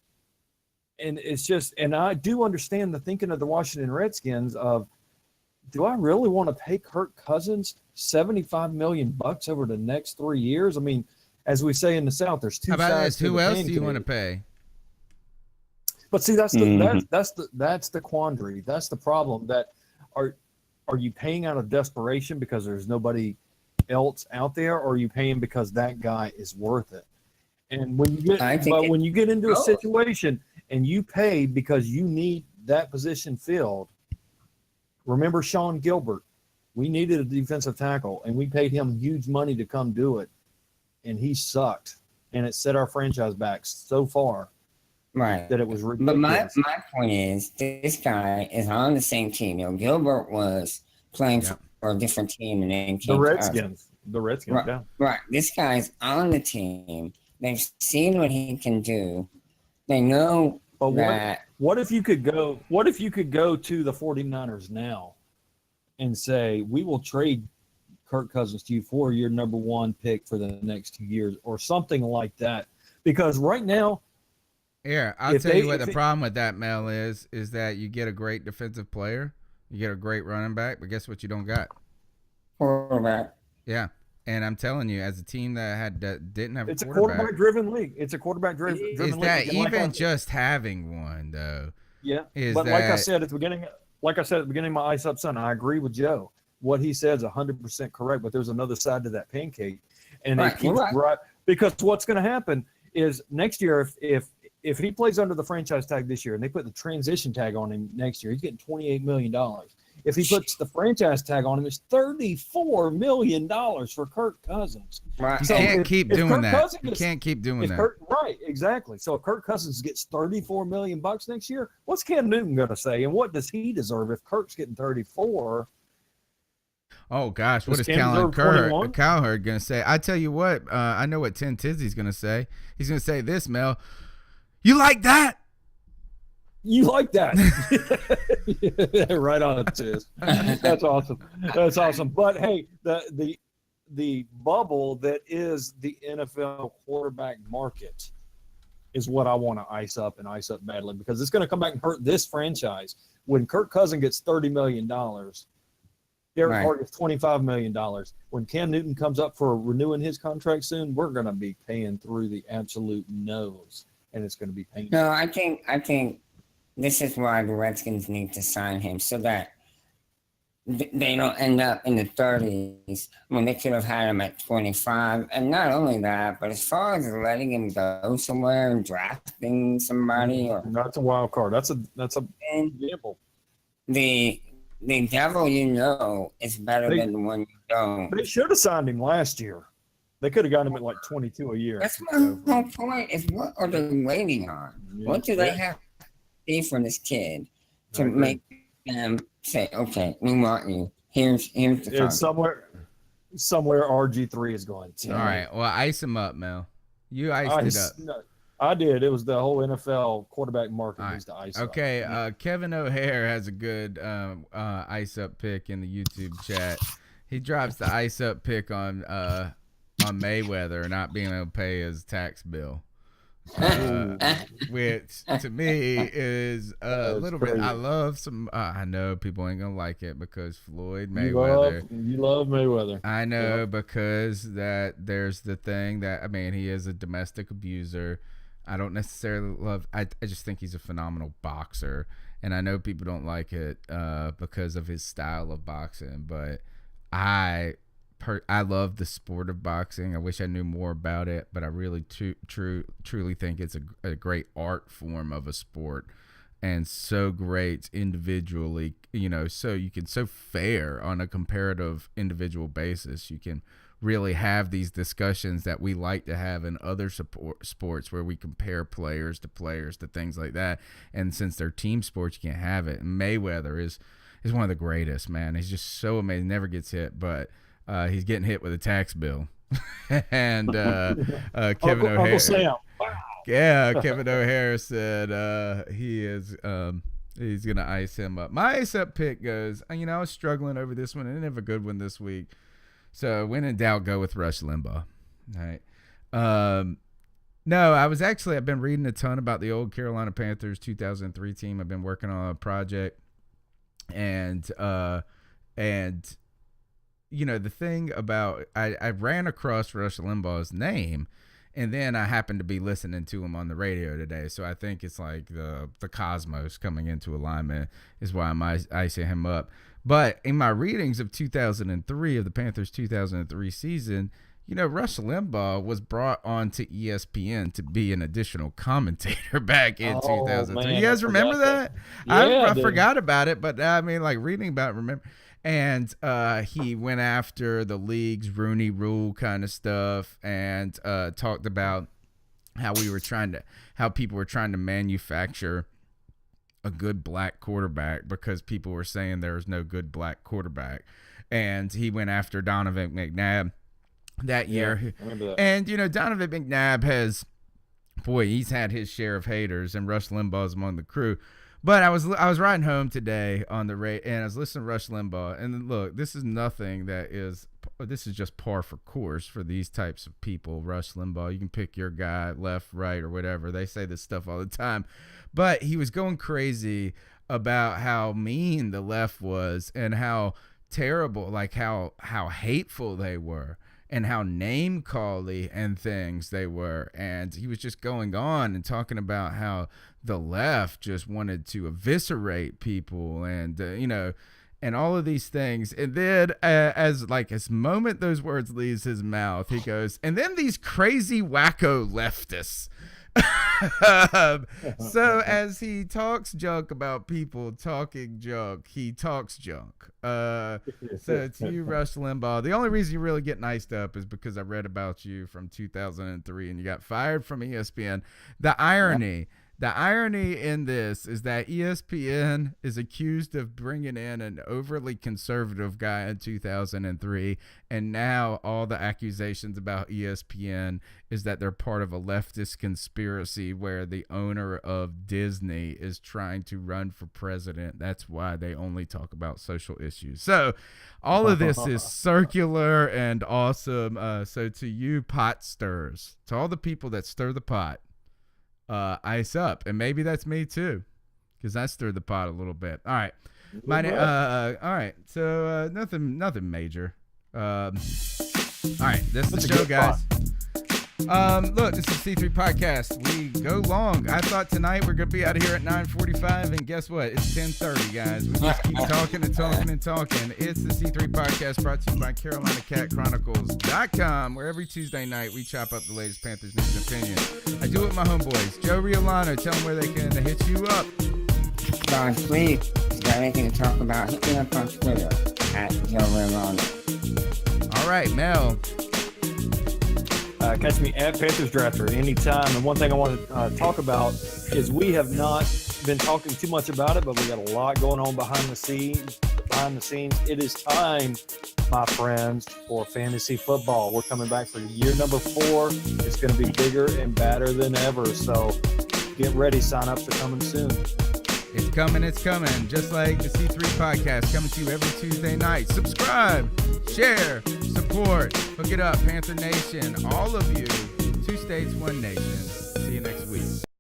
And it's just, and I do understand the thinking of the Washington Redskins of, do I really want to pay Kirk Cousins $75 million over the next 3 years? I mean, as we say in the South, there's two How about sides this? to Who the else do you pancake. want to pay? But see, that's the quandary. That's the problem. That are you paying out of desperation because there's nobody else out there, or are you paying because that guy is worth it? And when you get into a situation and you pay because you need that position filled, remember Sean Gilbert? We needed a defensive tackle, and we paid him huge money to come do it, and he sucked, and it set our franchise back so far. Right. That it was ridiculous. But my point is, this guy is on the same team. Gilbert was playing for a different team, and then came the Redskins. The Redskins, right, yeah. Right. This guy's on the team. They've seen what he can do. They know that. What if you could go? What if you could go to the 49ers now and say, we will trade Kirk Cousins to you for your number one pick for the next 2 years, or something like that? Because right now. Yeah, I'll tell you what the problem with that, Mel, is that you get a great defensive player, you get a great running back, but guess what you don't got? Quarterback. Yeah, and I'm telling you, as a team that didn't have it's a quarterback. It's a quarterback-driven league. It's a quarterback-driven league. Is that even just having one, though? Yeah, but like I said at the beginning of my Ice Up Sun, I agree with Joe. What he said is 100% correct, but there's another side to that pancake. And it keeps right, because what's going to happen is next year, if he plays under the franchise tag this year and they put the transition tag on him next year, he's getting $28 million. If he puts the franchise tag on him, it's $34 million for Kirk Cousins. Right. You can't keep doing that. You can't keep doing that. Right, exactly. So if Kirk Cousins gets $34 million next year, what's Cam Newton going to say? And what does he deserve if Kirk's getting 34? Oh, gosh. What is Cowherd going to say? I tell you what, I know what Tim Tizzy's going to say. He's going to say this, Mel. You like that? You like that? Right on, Tiz. That's awesome. That's awesome. But hey, the bubble that is the NFL quarterback market is what I want to ice up badly, because it's going to come back and hurt this franchise. When Kirk Cousins gets $30 million, Derek Carr gets $25 million. When Cam Newton comes up for renewing his contract soon, we're going to be paying through the absolute nose. And it's going to be painful. No, I think this is why the Redskins need to sign him, so that they don't end up in the 30s when they could have had him at 25. And not only that, but as far as letting him go somewhere and drafting somebody, or that's a wild card. That's a gamble. The devil is better than the one you don't. They should have signed him last year. They could have gotten him at like 22 a year. That's my whole point. Is what are they waiting on? Yeah. What do they have to see from this kid to make them say, "Okay, we want you. Here's the somewhere RG3 is going to." All right. Well, ice him up, Mel. You iced it up. No, I did. It was the whole NFL quarterback market needs to ice up. Okay. Kevin O'Hare has a good ice up pick in the YouTube chat. He drops the ice up pick on Mayweather not being able to pay his tax bill. Which to me is a little bit. I love some. I know people ain't gonna like it because Floyd Mayweather. You love Mayweather. I know because there's the thing that he is a domestic abuser. I don't necessarily love. I just think he's a phenomenal boxer, and I know people don't like it because of his style of boxing, but I love the sport of boxing. I wish I knew more about it, but I really truly think it's a great art form of a sport, and so great individually. So you can so fair on a comparative individual basis. You can really have these discussions that we like to have in other sports where we compare players to things like that. And since they're team sports, you can't have it. And Mayweather is one of the greatest, man. He's just so amazing. Never gets hit, but he's getting hit with a tax bill. And Kevin O'Hare. Sam. Wow. Yeah, Kevin O'Hare said he's gonna ice him up. My ice up pick goes. I was struggling over this one. I didn't have a good one this week, so when in doubt, go with Rush Limbaugh. All right. No, I've been reading a ton about the old Carolina Panthers 2003 team. I've been working on a project, and the thing about I ran across Rush Limbaugh's name, and then I happened to be listening to him on the radio today. So I think it's like the cosmos coming into alignment is why I'm icing him up. But in my readings of 2003, of the Panthers 2003 season, Rush Limbaugh was brought on to ESPN to be an additional commentator back in 2003. Man, you guys remember that? Yeah, I forgot about it, but reading about it, remember. And he went after the league's Rooney Rule kind of stuff, and talked about how people were trying to manufacture a good black quarterback because people were saying there was no good black quarterback. And he went after Donovan McNabb that year. I remember that. And, Donovan McNabb he's had his share of haters, and Rush Limbaugh's among the crew. But I was riding home today on the radio, and I was listening to Rush Limbaugh. And look, this is just par for course for these types of people. Rush Limbaugh, you can pick your guy left, right, or whatever. They say this stuff all the time. But he was going crazy about how mean the left was and how terrible, like how hateful they were, and how name-cally and things they were. And he was just going on and talking about how the left just wanted to eviscerate people and, and all of these things. And then as moment those words leaves his mouth, he goes, and then these crazy wacko leftists. So as he talks junk about people talking junk, he talks junk. So to you, Rush Limbaugh, the only reason you really get iced up is because I read about you from 2003 and you got fired from ESPN. The irony in this is that ESPN is accused of bringing in an overly conservative guy in 2003, and now all the accusations about ESPN is that they're part of a leftist conspiracy where the owner of Disney is trying to run for president. That's why they only talk about social issues. So all of this is circular and awesome. So to you pot stirrers, to all the people that stir the pot, ice up. And maybe that's me too, because I stirred the pot a little bit. All right. All right. So nothing major. All right. This is the show, guys. Look, this is C3 Podcast. We go long. I thought tonight we're going to be out of here at 9:45, and guess what? It's 10:30, guys. We just keep talking and talking and talking. It's the C3 Podcast, brought to you by CarolinaCatChronicles.com, where every Tuesday night we chop up the latest Panthers news and opinion. I do it with my homeboys. Joe Riolano, tell them where they can hit you up. Guys, please, if you got anything to talk about, hit me up on Twitter at Joe Riolano. All right, Mel. Catch me at Panthers Drafter anytime. And one thing I want to talk about is we have not been talking too much about it, but we got a lot going on behind the scenes. It is time, my friends, for fantasy football. We're coming back for year number 4. It's going to be bigger and badder than ever. So get ready. Sign-ups are coming soon. It's coming. Just like the C3 podcast coming to you every Tuesday night. Subscribe, share, support, hook it up, Panther Nation, all of you. 2 states, 1 nation. See you next week.